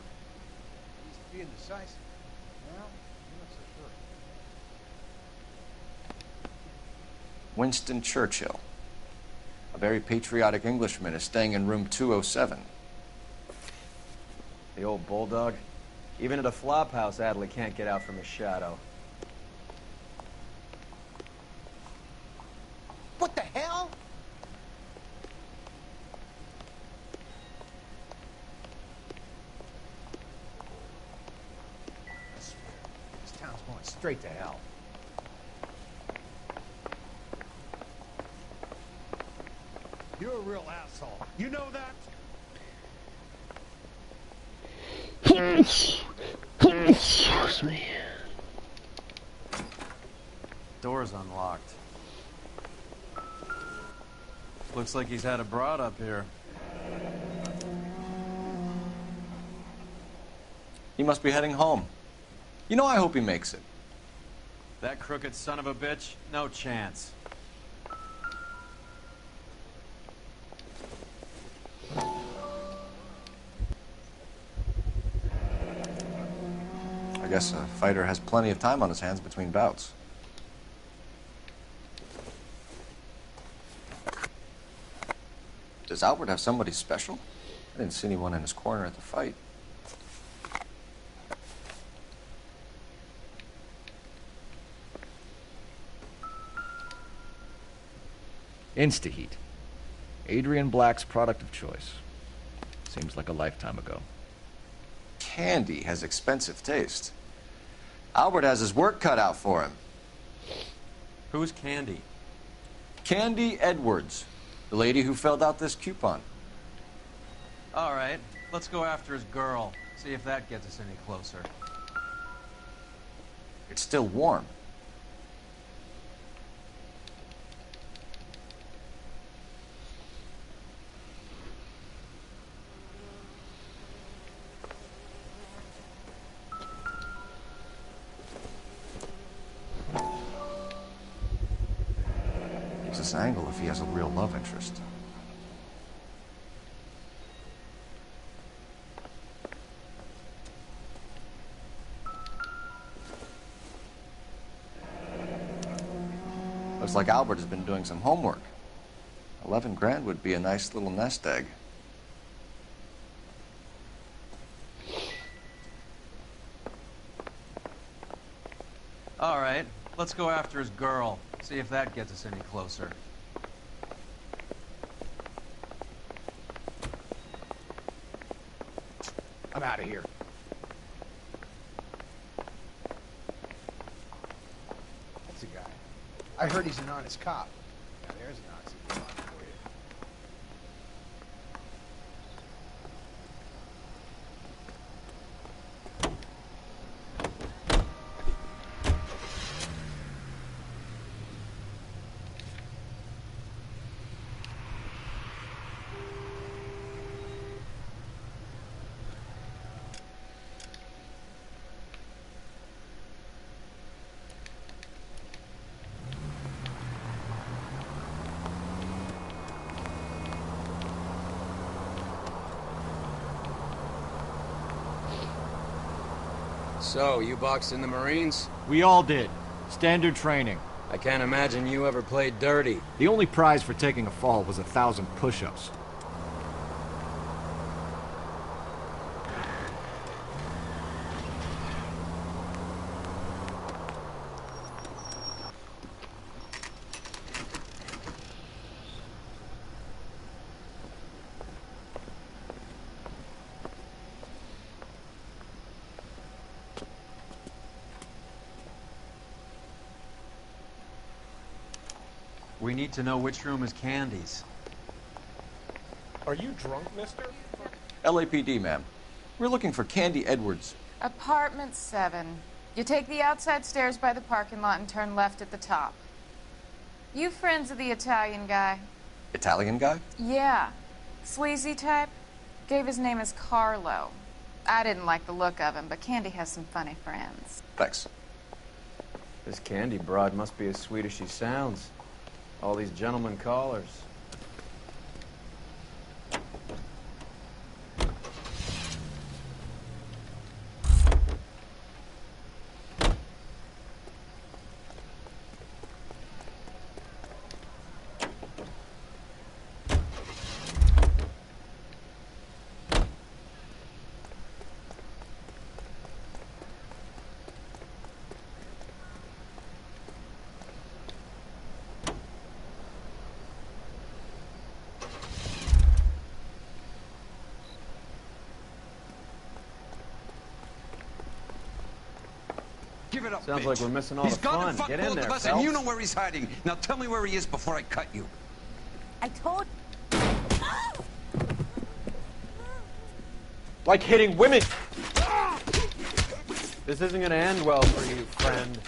He's being decisive. Well, I'm not so sure. Winston Churchill. A very patriotic Englishman is staying in room 207. The old bulldog. Even at a flop house, Adley can't get out from his shadow. What the hell? I swear, this town's going straight to hell. You're a real asshole. You know that? Excuse me. Door's unlocked. Looks like he's had a broad up here. He must be heading home. You know, I hope he makes it. That crooked son of a bitch? No chance. I guess a fighter has plenty of time on his hands between bouts. Does Albert have somebody special? I didn't see anyone in his corner at the fight. Instaheat. Adrian Black's product of choice. Seems like a lifetime ago. Candy has expensive taste. Albert has his work cut out for him. Who's Candy? Candy Edwards, the lady who filled out this coupon. All right, let's go after his girl. See if that gets us any closer. It's still warm. Gives us an angle if he has a real love interest. Looks like Albert has been doing some homework. 11 grand would be a nice little nest egg. All right, let's go after his girl. See if that gets us any closer. I'm out of here. That's a guy. I heard he's an honest cop. Now there's an oxymoron for you. So, you boxed in the Marines? We all did. Standard training. I can't imagine you ever played dirty. The only prize for taking a fall was 1,000 push-ups. We need to know which room is Candy's. Are you drunk, mister? LAPD, ma'am. We're looking for Candy Edwards. Apartment 7. You take the outside stairs by the parking lot and turn left at the top. You friends of the Italian guy? Italian guy? Yeah. Sleazy type. Gave his name as Carlo. I didn't like the look of him, but Candy has some funny friends. Thanks. This Candy broad must be as sweet as she sounds. All these gentlemen callers. Give it up, Sounds bitch. like we're missing all He's the gone fun. and fucked Get in both there, of us, Phelps. and you know where he's hiding. Now tell me where he is before I cut you. I told. Like hitting women! This isn't gonna end well for you, friend.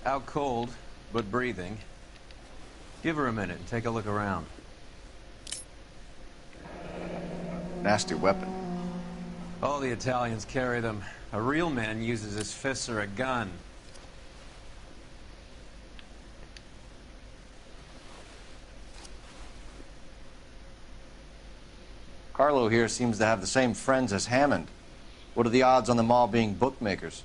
Out cold, but breathing. Give her a minute and take a look around. Nasty weapon. All the Italians carry them. A real man uses his fists or a gun. Carlo here seems to have the same friends as Hammond. What are the odds on them all being bookmakers?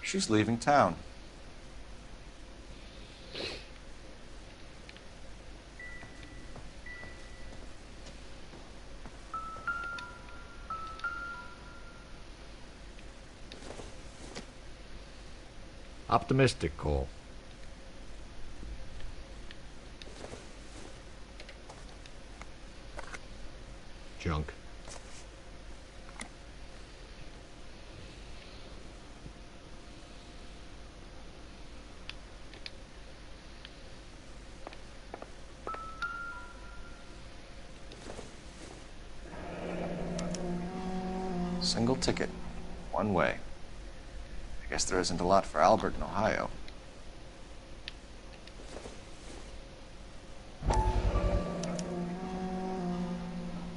She's leaving town. Optimistic, Cole. Junk. Single ticket. One way. I guess there isn't a lot for Albert in Ohio.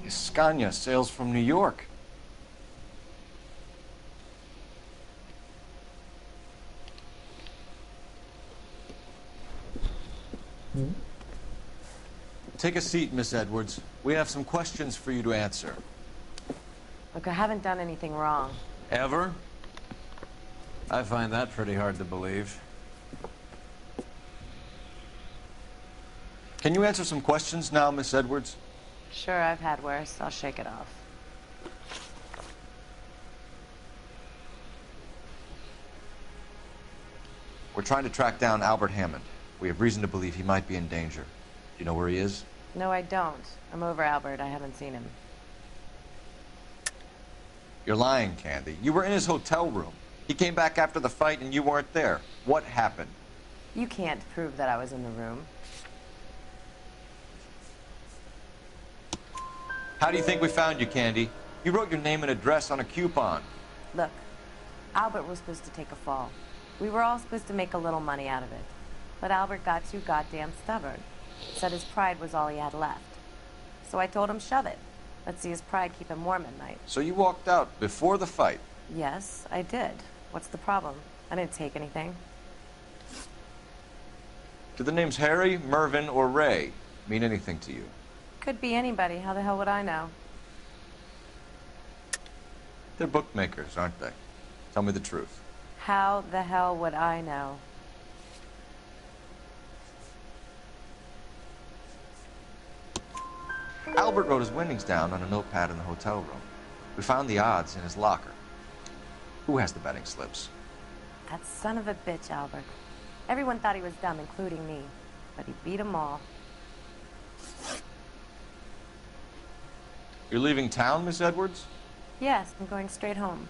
Scania sails from New York. Take a seat, Miss Edwards. We have some questions for you to answer. Look, I haven't done anything wrong. Ever? I find that pretty hard to believe. Can you answer some questions now, Miss Edwards? Sure, I've had worse. I'll shake it off. We're trying to track down Albert Hammond. We have reason to believe he might be in danger. Do you know where he is? No, I don't. I'm over Albert. I haven't seen him. You're lying, Candy. You were in his hotel room. He came back after the fight and you weren't there. What happened? You can't prove that I was in the room. How do you think we found you, Candy? You wrote your name and address on a coupon. Look, Albert was supposed to take a fall. We were all supposed to make a little money out of it. But Albert got too goddamn stubborn. Said his pride was all he had left. So I told him, shove it. Let's see his pride keep him warm at night. So you walked out before the fight? Yes, I did. What's the problem? I didn't take anything. Do the names Harry, Mervyn, or Ray mean anything to you? Could be anybody. How the hell would I know? They're bookmakers, aren't they? Tell me the truth. How the hell would I know? Albert wrote his winnings down on a notepad in the hotel room. We found the odds in his locker. Who has the betting slips? That son of a bitch, Albert. Everyone thought he was dumb, including me. But he beat them all. You're leaving town, Miss Edwards? Yes, I'm going straight home.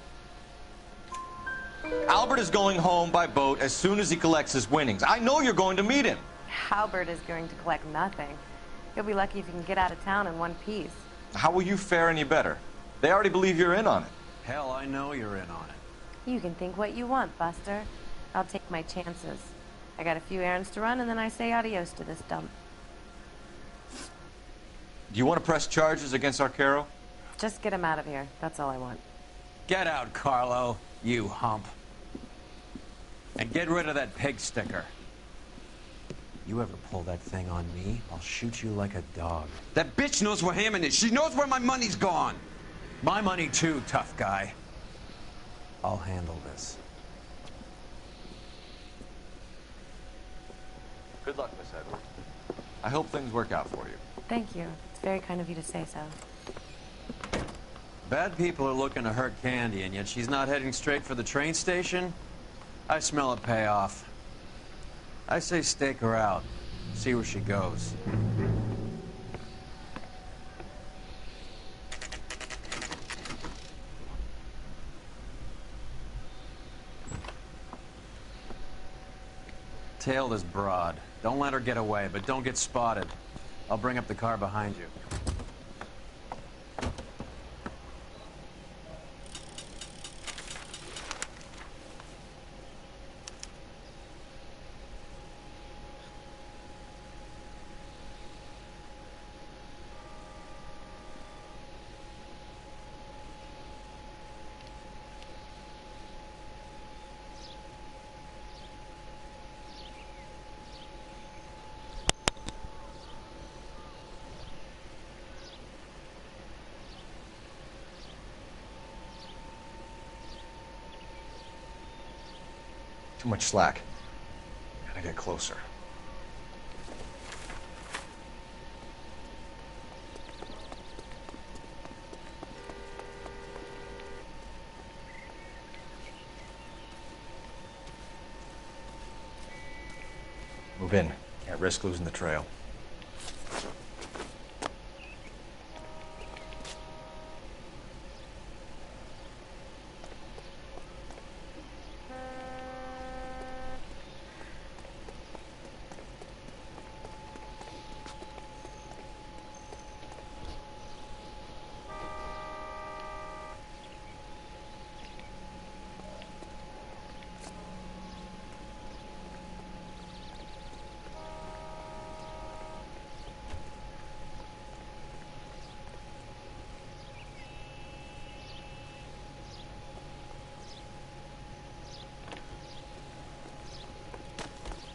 Albert is going home by boat as soon as he collects his winnings. I know you're going to meet him. Albert is going to collect nothing. He'll be lucky if he can get out of town in one piece. How will you fare any better? They already believe you're in on it. Hell, I know you're in on it. You can think what you want, Buster. I'll take my chances. I got a few errands to run, and then I say adios to this dump. Do you want to press charges against Arcaro? Just get him out of here. That's all I want. Get out, Carlo, you hump. And get rid of that pig sticker. You ever pull that thing on me, I'll shoot you like a dog. That bitch knows where Hammond is. She knows where my money's gone. My money too, tough guy. I'll handle this. Good luck, Miss Edwards. I hope things work out for you. Thank you. It's very kind of you to say so. Bad people are looking to hurt Candy, and yet she's not heading straight for the train station? I smell a payoff. I say stake her out. See where she goes. Tail this broad. Don't let her get away, but don't get spotted. I'll bring up the car behind you. Too much slack. Gotta get closer. Move in. Can't risk losing the trail.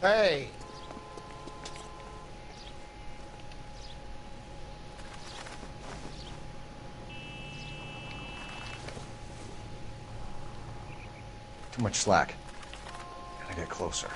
Hey! Too much slack. Gotta get closer.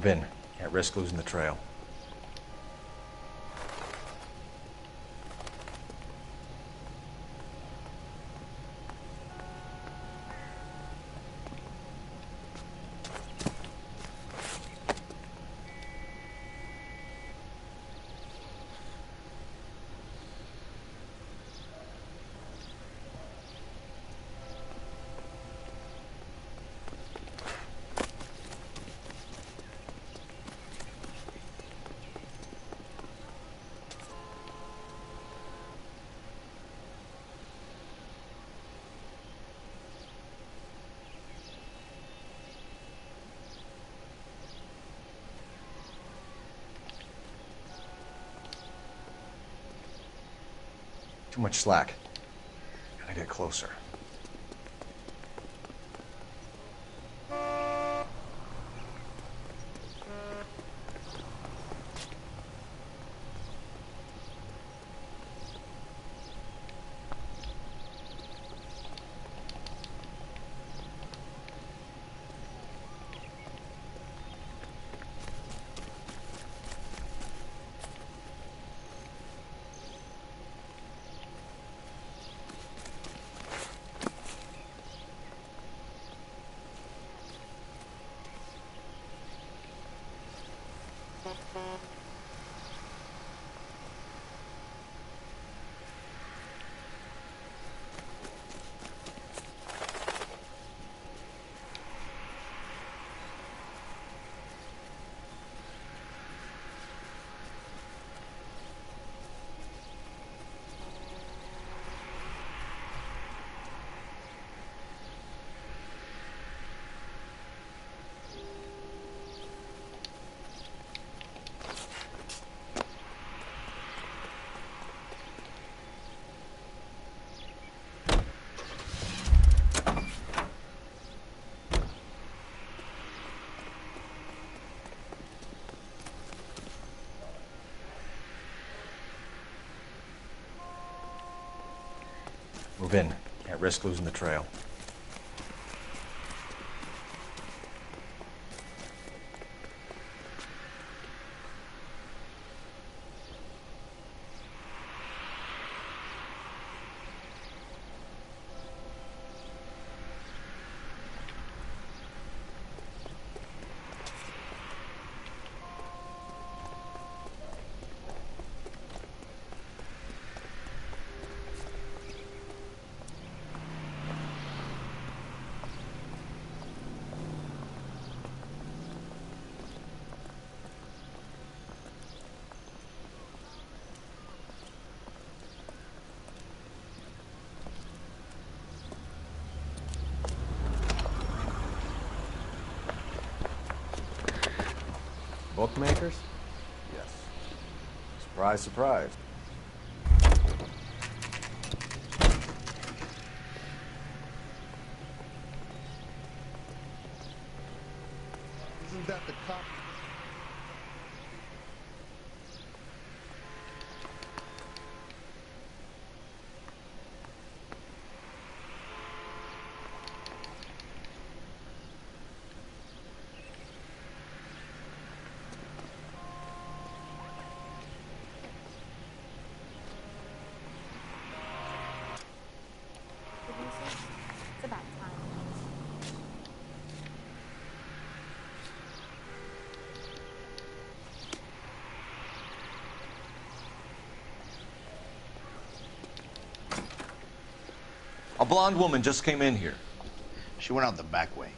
Move in. Can't risk losing the trail. Too much slack. Gotta get closer. Move in. Can't risk losing the trail. Bookmakers? Yes. Surprise, surprise. Isn't that the cop? It's about time. A blonde woman just came in here. She went out the back way.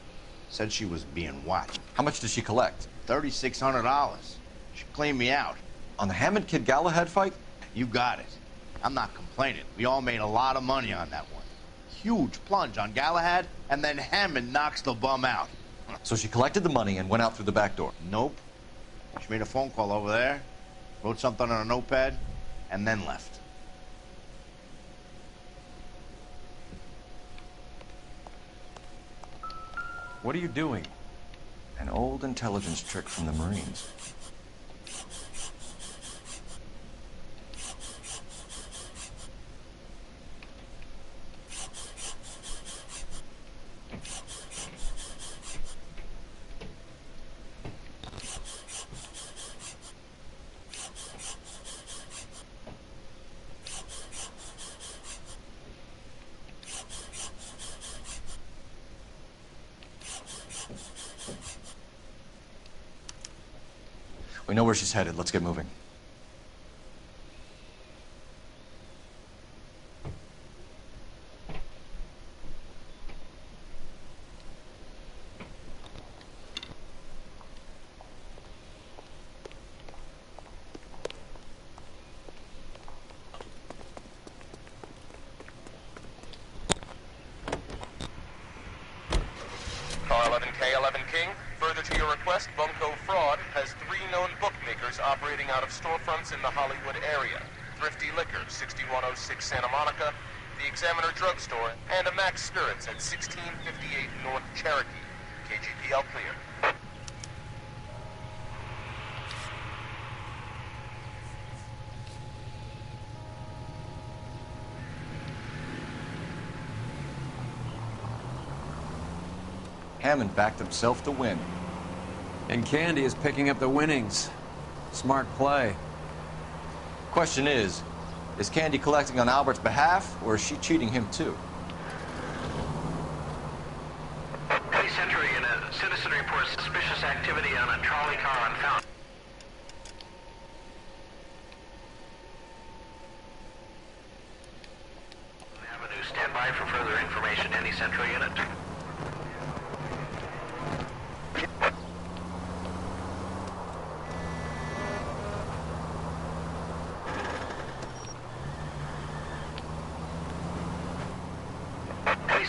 Said she was being watched. How much did she collect? $3,600. She cleaned me out. On the Hammond Kid Galahad fight? You got it. I'm not complaining. We all made a lot of money on that one. Huge plunge on Galahad, and then Hammond knocks the bum out. So she collected the money and went out through the back door? Nope. She made a phone call over there, wrote something on a notepad, and then left. What are you doing? An old intelligence trick from the Marines. We know where she's headed. Let's get moving. Car 11K, 11 King. Further to your request, Bunko Fraud has 3 known bookmakers operating out of storefronts in the Hollywood area. Thrifty Liquor, 6106 Santa Monica, the Examiner Drugstore, and a Max Spirits at 1658 North Cherokee. KGPL clear. Hammond backed himself to win. And Candy is picking up the winnings. Smart play. Question is Candy collecting on Albert's behalf, or is she cheating him too? Hey, Sentry, in a citizen reports suspicious activity on a trolley car on Fountain Avenue. Stand by for further information. Any Sentry unit?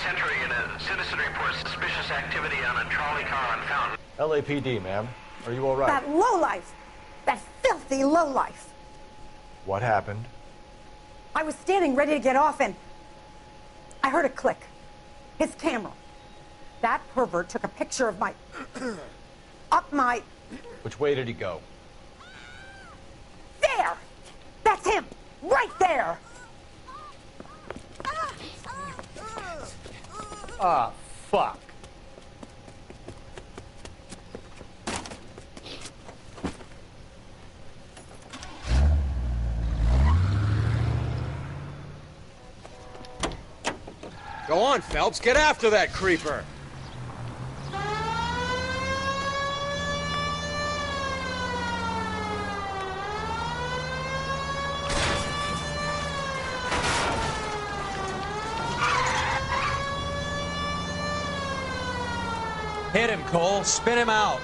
Sentry, in a citizen reports suspicious activity on a trolley car on Fountain. LAPD, ma'am. Are you all right? That lowlife! That filthy lowlife! What happened? I was standing ready to get off and I heard a click. His camera. That pervert took a picture of my... up my... Which way did he go? There! That's him! Right there! Ah, fuck. Go on, Phelps. Get after that creeper. Hit him, Cole. Spin him out.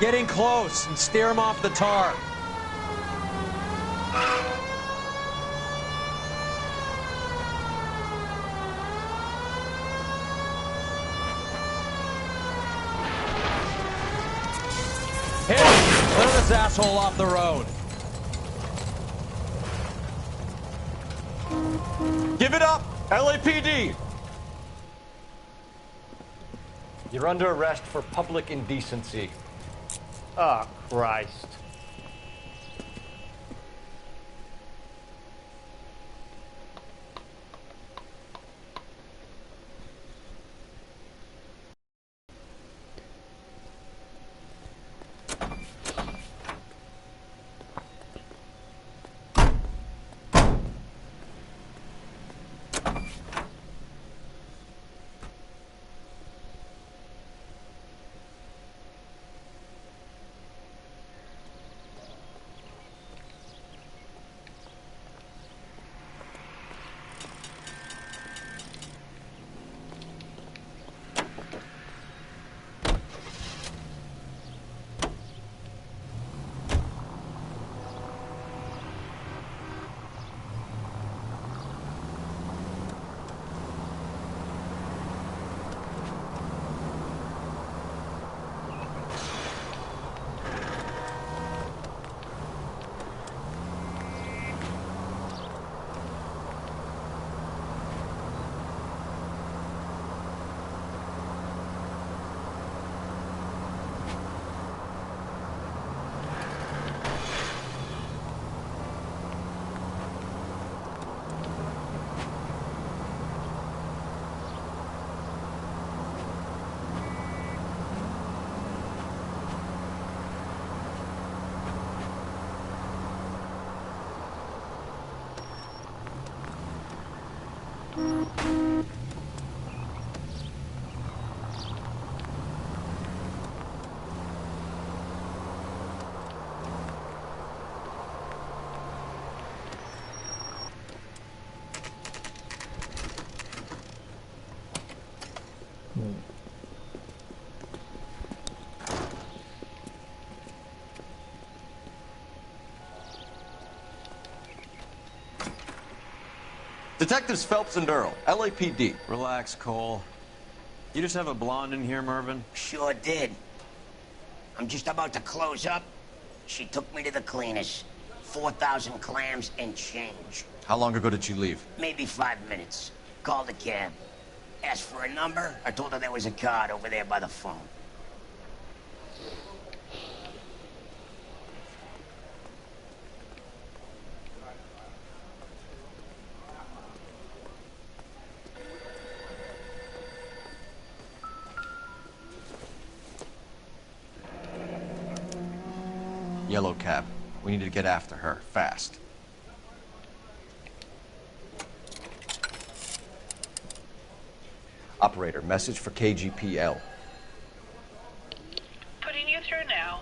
Get in close and steer him off the tar. Hit him! Clear this asshole off the road. Give it up! LAPD! You're under arrest for public indecency. Oh, Christ. Detectives Phelps and Earl, LAPD. Relax, Cole. You just have a blonde in here, Mervyn? Sure did. I'm just about to close up. She took me to the cleaners. 4,000 clams and change. How long ago did she leave? Maybe 5 minutes. Called a cab. Asked for a number. I told her there was a card over there by the phone. Yellow cab. We need to get after her, fast. Operator, message for KGPL. Putting you through now.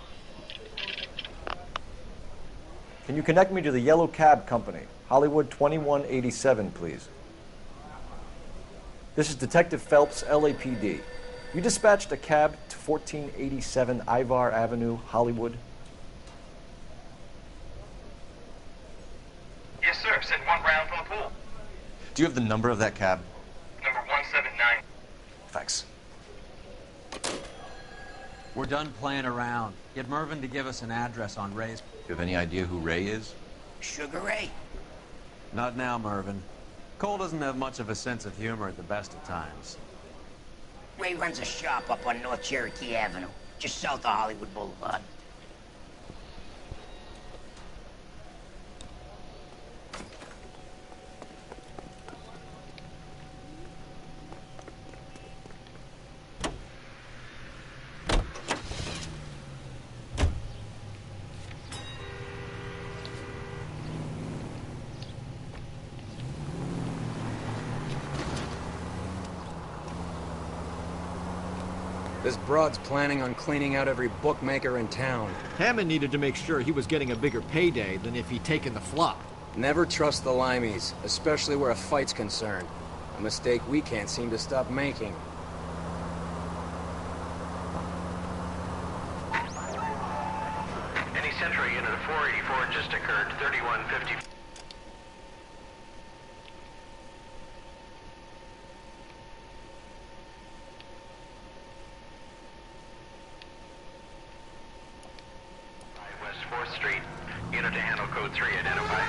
Can you connect me to the Yellow Cab Company, Hollywood 2187, please? This is Detective Phelps, LAPD. You dispatched a cab to 1487 Ivar Avenue, Hollywood? Yes, sir. Send one round from the pool. Do you have the number of that cab? Number 179. Thanks. We're done playing around. Get Mervyn to give us an address on Ray's. You have any idea who Ray is? Sugar Ray? Not now, Mervyn. Cole doesn't have much of a sense of humor at the best of times. Ray runs a shop up on North Cherokee Avenue, just south of Hollywood Boulevard. This broad's planning on cleaning out every bookmaker in town. Hammond needed to make sure he was getting a bigger payday than if he'd taken the flop. Never trust the limeys, especially where a fight's concerned. A mistake we can't seem to stop making. Any Central unit of 484 just occurred. 3150. West 4th Street. Unit to handle code 3. Identify.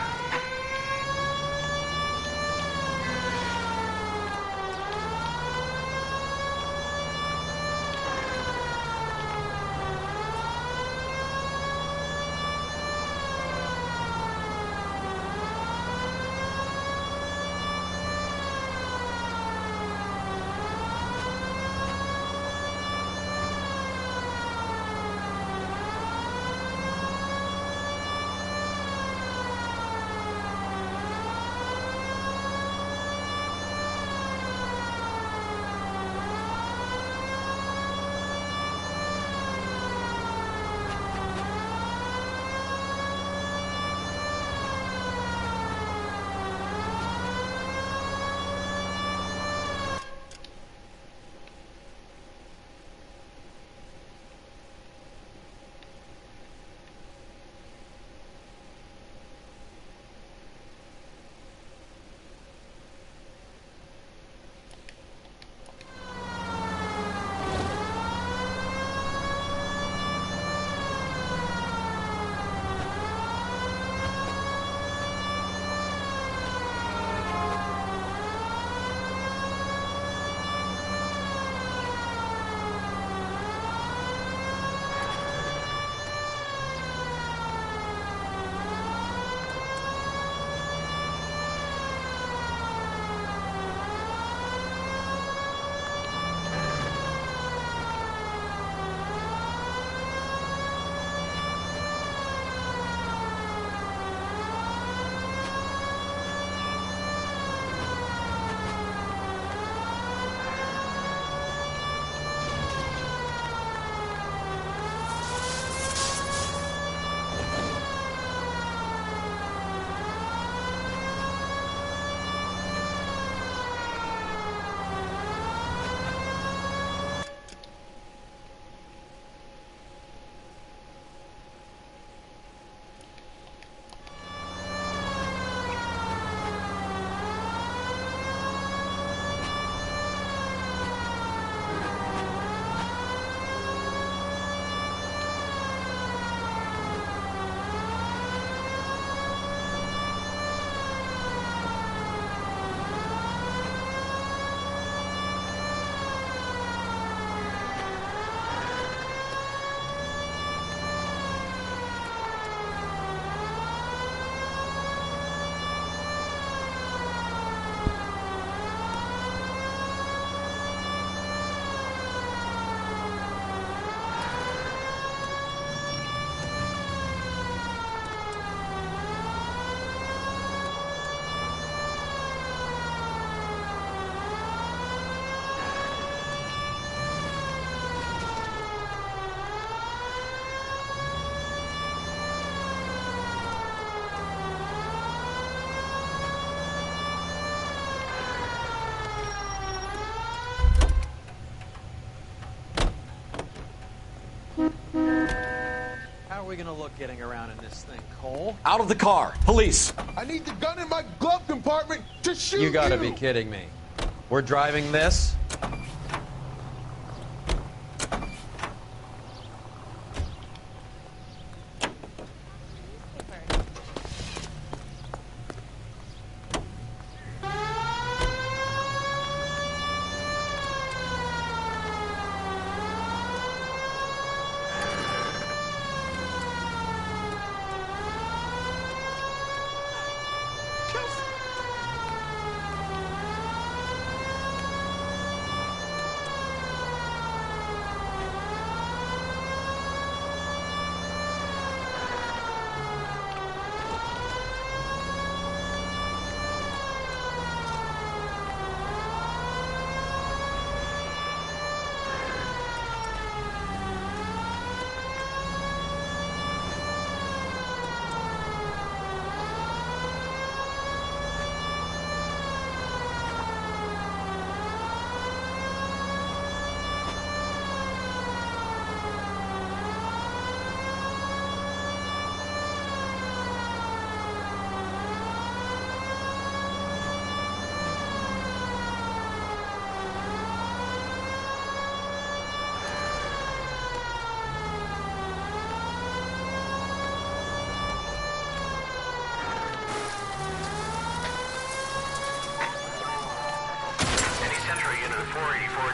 we gonna look getting around in this thing, Cole? Out of the car! Police! I need the gun in my glove compartment to shoot You gotta be kidding me. We're driving this?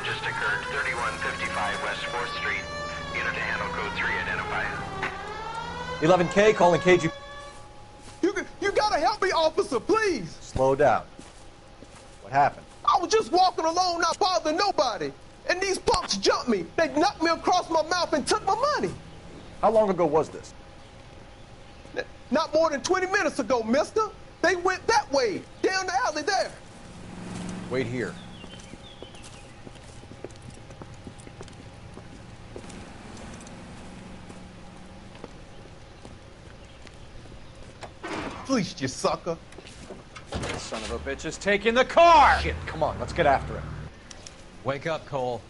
Just occurred, 3155 West 4th Street. Unit to handle code 3, identify. 11K, calling KG. You gotta help me, officer, please. Slow down. What happened? I was just walking along, not bothering nobody. And these punks jumped me. They knocked me across my mouth and took my money. How long ago was this? Not more than 20 minutes ago, mister. They went that way, down the alley there. Wait here. Fleeced you, sucker. This son of a bitch is taking the car! Shit, come on, let's get after him. Wake up, Cole.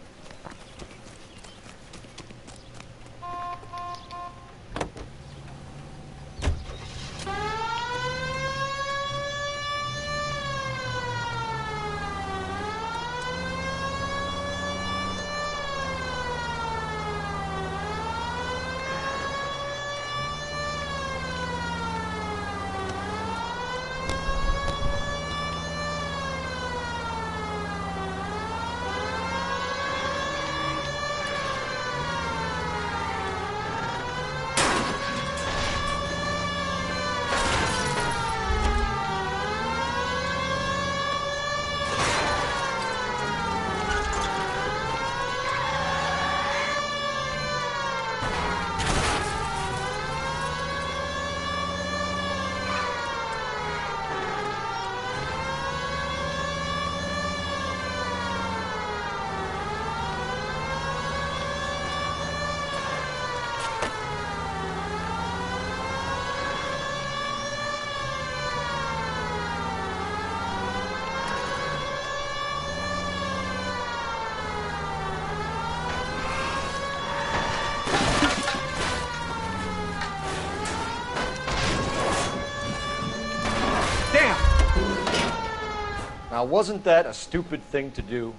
Now, wasn't that a stupid thing to do?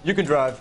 You can drive.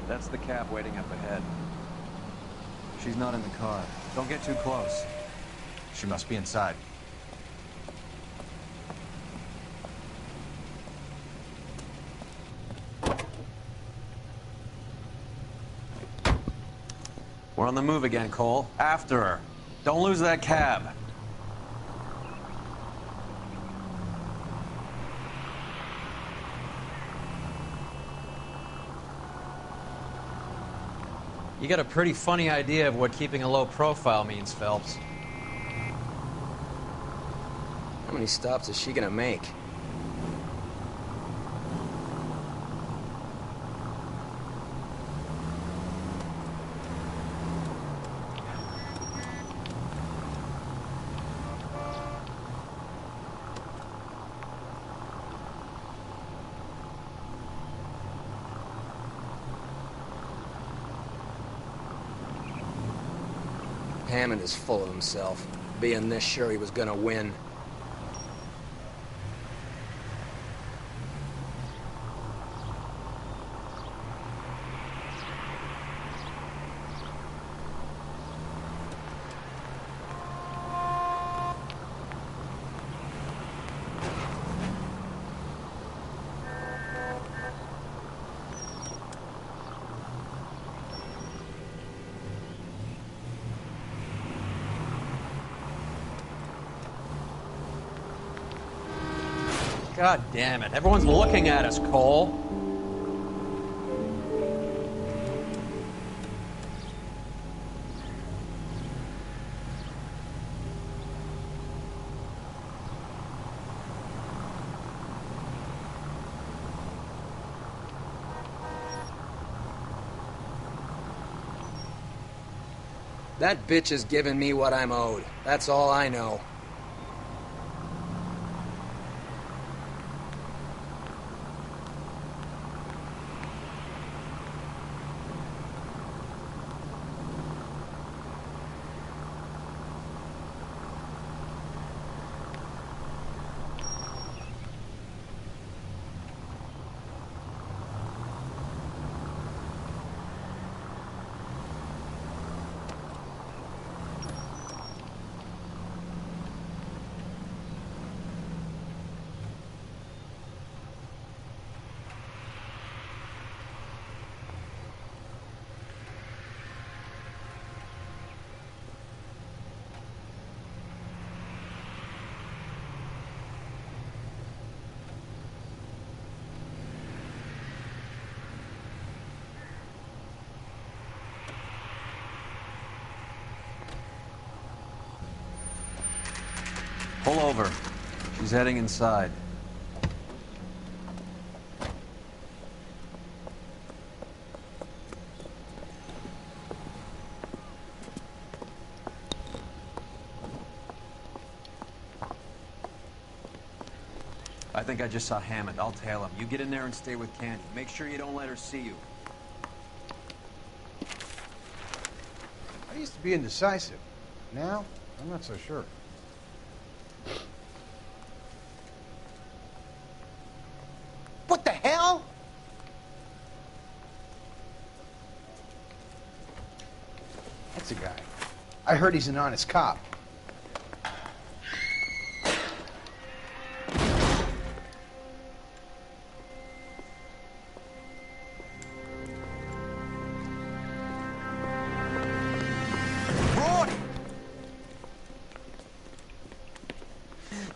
That's the cab waiting up ahead. She's not in the car. Don't get too close. She must be inside. We're on the move again, Cole. After her. Don't lose that cab. You got a pretty funny idea of what keeping a low profile means, Phelps. How many stops is she gonna make? Hammond is full of himself, being this sure he was gonna win. God damn it. Everyone's looking at us, Cole. That bitch is giving me what I'm owed. That's all I know. Pull over. She's heading inside. I think I just saw Hammond. I'll tail him. You get in there and stay with Candy. Make sure you don't let her see you. I used to be indecisive. Now, I'm not so sure. What the hell? That's a guy. I heard he's an honest cop.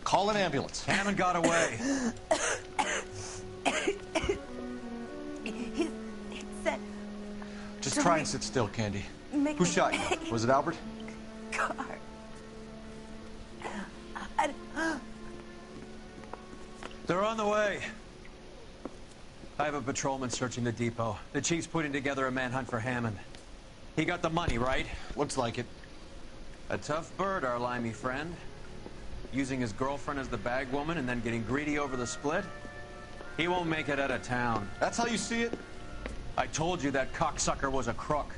Call an ambulance. Hammond got away. He said... Just try and sit still, Candy. Who shot you? Was it Albert? Car. They're on the way. I have a patrolman searching the depot. The chief's putting together a manhunt for Hammond. He got the money, right? Looks like it. A tough bird, our limey friend. Using his girlfriend as the bag woman and then getting greedy over the split? He won't make it out of town. That's how you see it? I told you that cocksucker was a crook.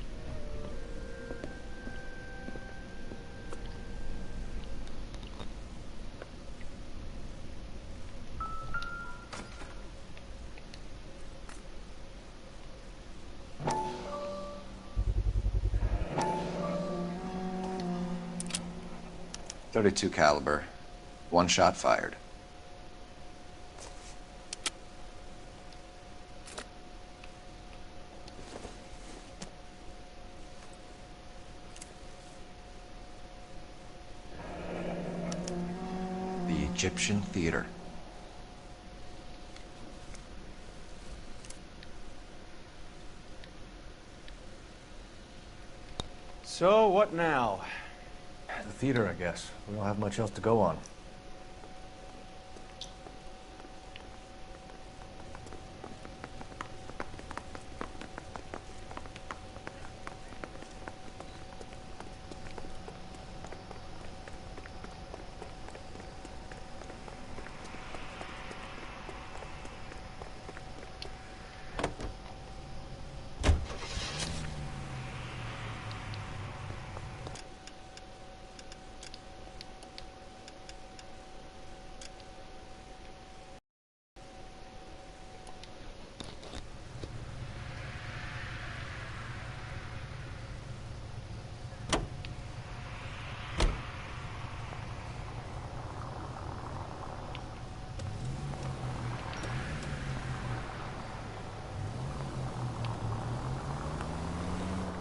.32 caliber. One shot fired. The Egyptian Theater. So, what now? The theater, I guess. We don't have much else to go on.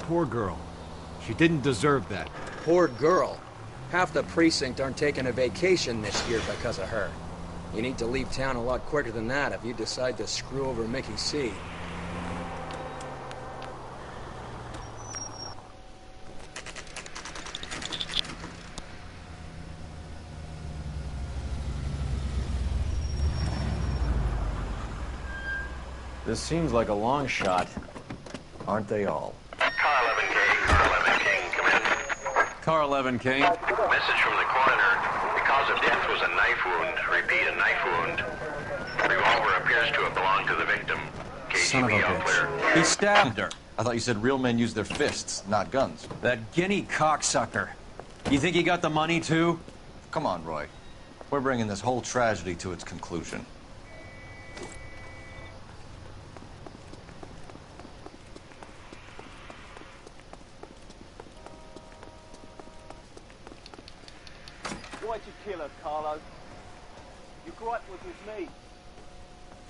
Poor girl. She didn't deserve that. Poor girl. Half the precinct aren't taking a vacation this year because of her. You need to leave town a lot quicker than that if you decide to screw over Mickey C. This seems like a long shot. Aren't they all? Car 11K, Car 11 King, come in. Car 11 King. Message from the coroner. The cause of death was a knife wound. Repeat, a knife wound. Revolver appears to have belonged to the victim. Son of a KGB all clear. bitch. He stabbed her. I thought you said real men use their fists, not guns. That guinea cocksucker. You think he got the money, too? Come on, Roy. We're bringing this whole tragedy to its conclusion. Why'd you kill her, Carlo? Your gripe was with me.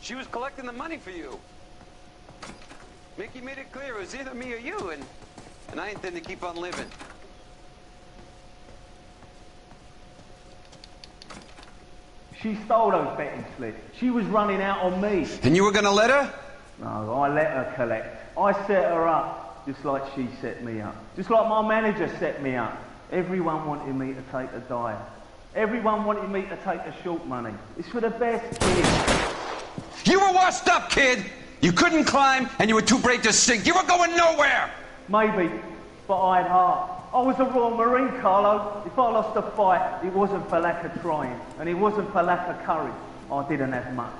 She was collecting the money for you. Mickey made it clear it was either me or you, and I intend to keep on living. She stole those betting slips. She was running out on me. And you were gonna let her? No, I let her collect. I set her up, just like she set me up. Just like my manager set me up. Everyone wanted me to take a dive. Everyone wanted me to take the short money. It's for the best kid. You were washed up, kid! You couldn't climb, and you were too brave to sink. You were going nowhere! Maybe, but I had heart. I was a Royal Marine, Carlo. If I lost a fight, it wasn't for lack of trying, and it wasn't for lack of courage. I didn't have much,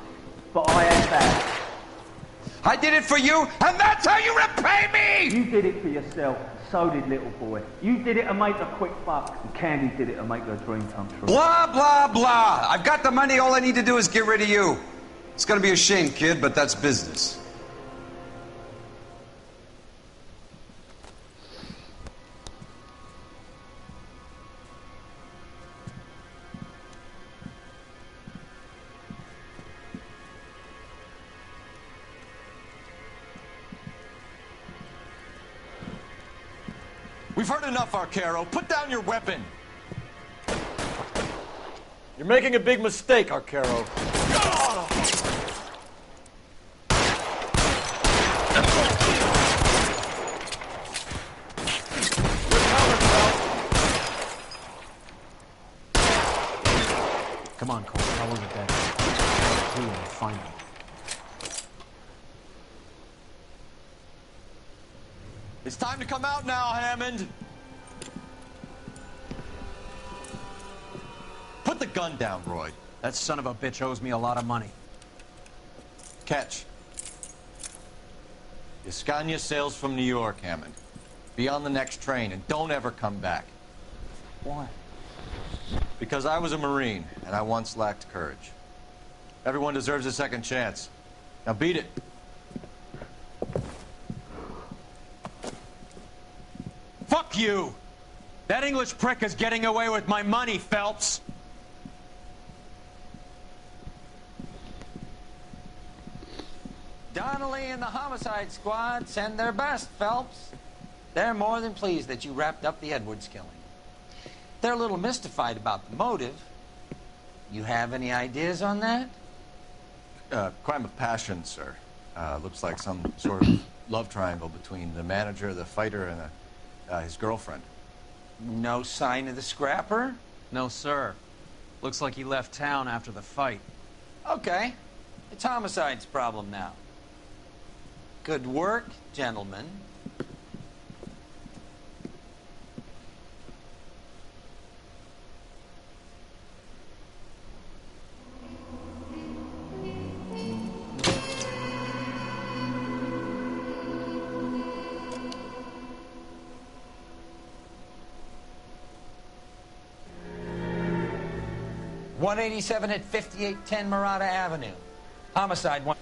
but I had that. I did it for you, and that's how you repay me! You did it for yourself. So did little boy. You did it to make a quick buck, and Candy did it to make her dream come true. Blah, blah, blah. I've got the money. All I need to do is get rid of you. It's gonna be a shame, kid, but that's business. We've heard enough, Arcaro. Put down your weapon. You're making a big mistake, Arcaro. Come on, Cole. I'll look at that. Clue and find him. It's time to come out now, Hammond. Put the gun down, Roy. That son of a bitch owes me a lot of money. Catch. Yascania sails from New York, Hammond. Be on the next train and don't ever come back. Why? Because I was a Marine, and I once lacked courage. Everyone deserves a second chance. Now beat it. Fuck you! That English prick is getting away with my money, Phelps. Donnelly and the homicide squad send their best, Phelps. They're more than pleased that you wrapped up the Edwards killing. They're a little mystified about the motive. You have any ideas on that? Crime of passion, sir. Looks like some sort of love triangle between the manager, the fighter, and his girlfriend. No sign of the scrapper? No, sir. Looks like he left town after the fight. Okay. It's homicide's problem now. Good work, gentlemen. .187 at 5810 Murata Avenue. Homicide one.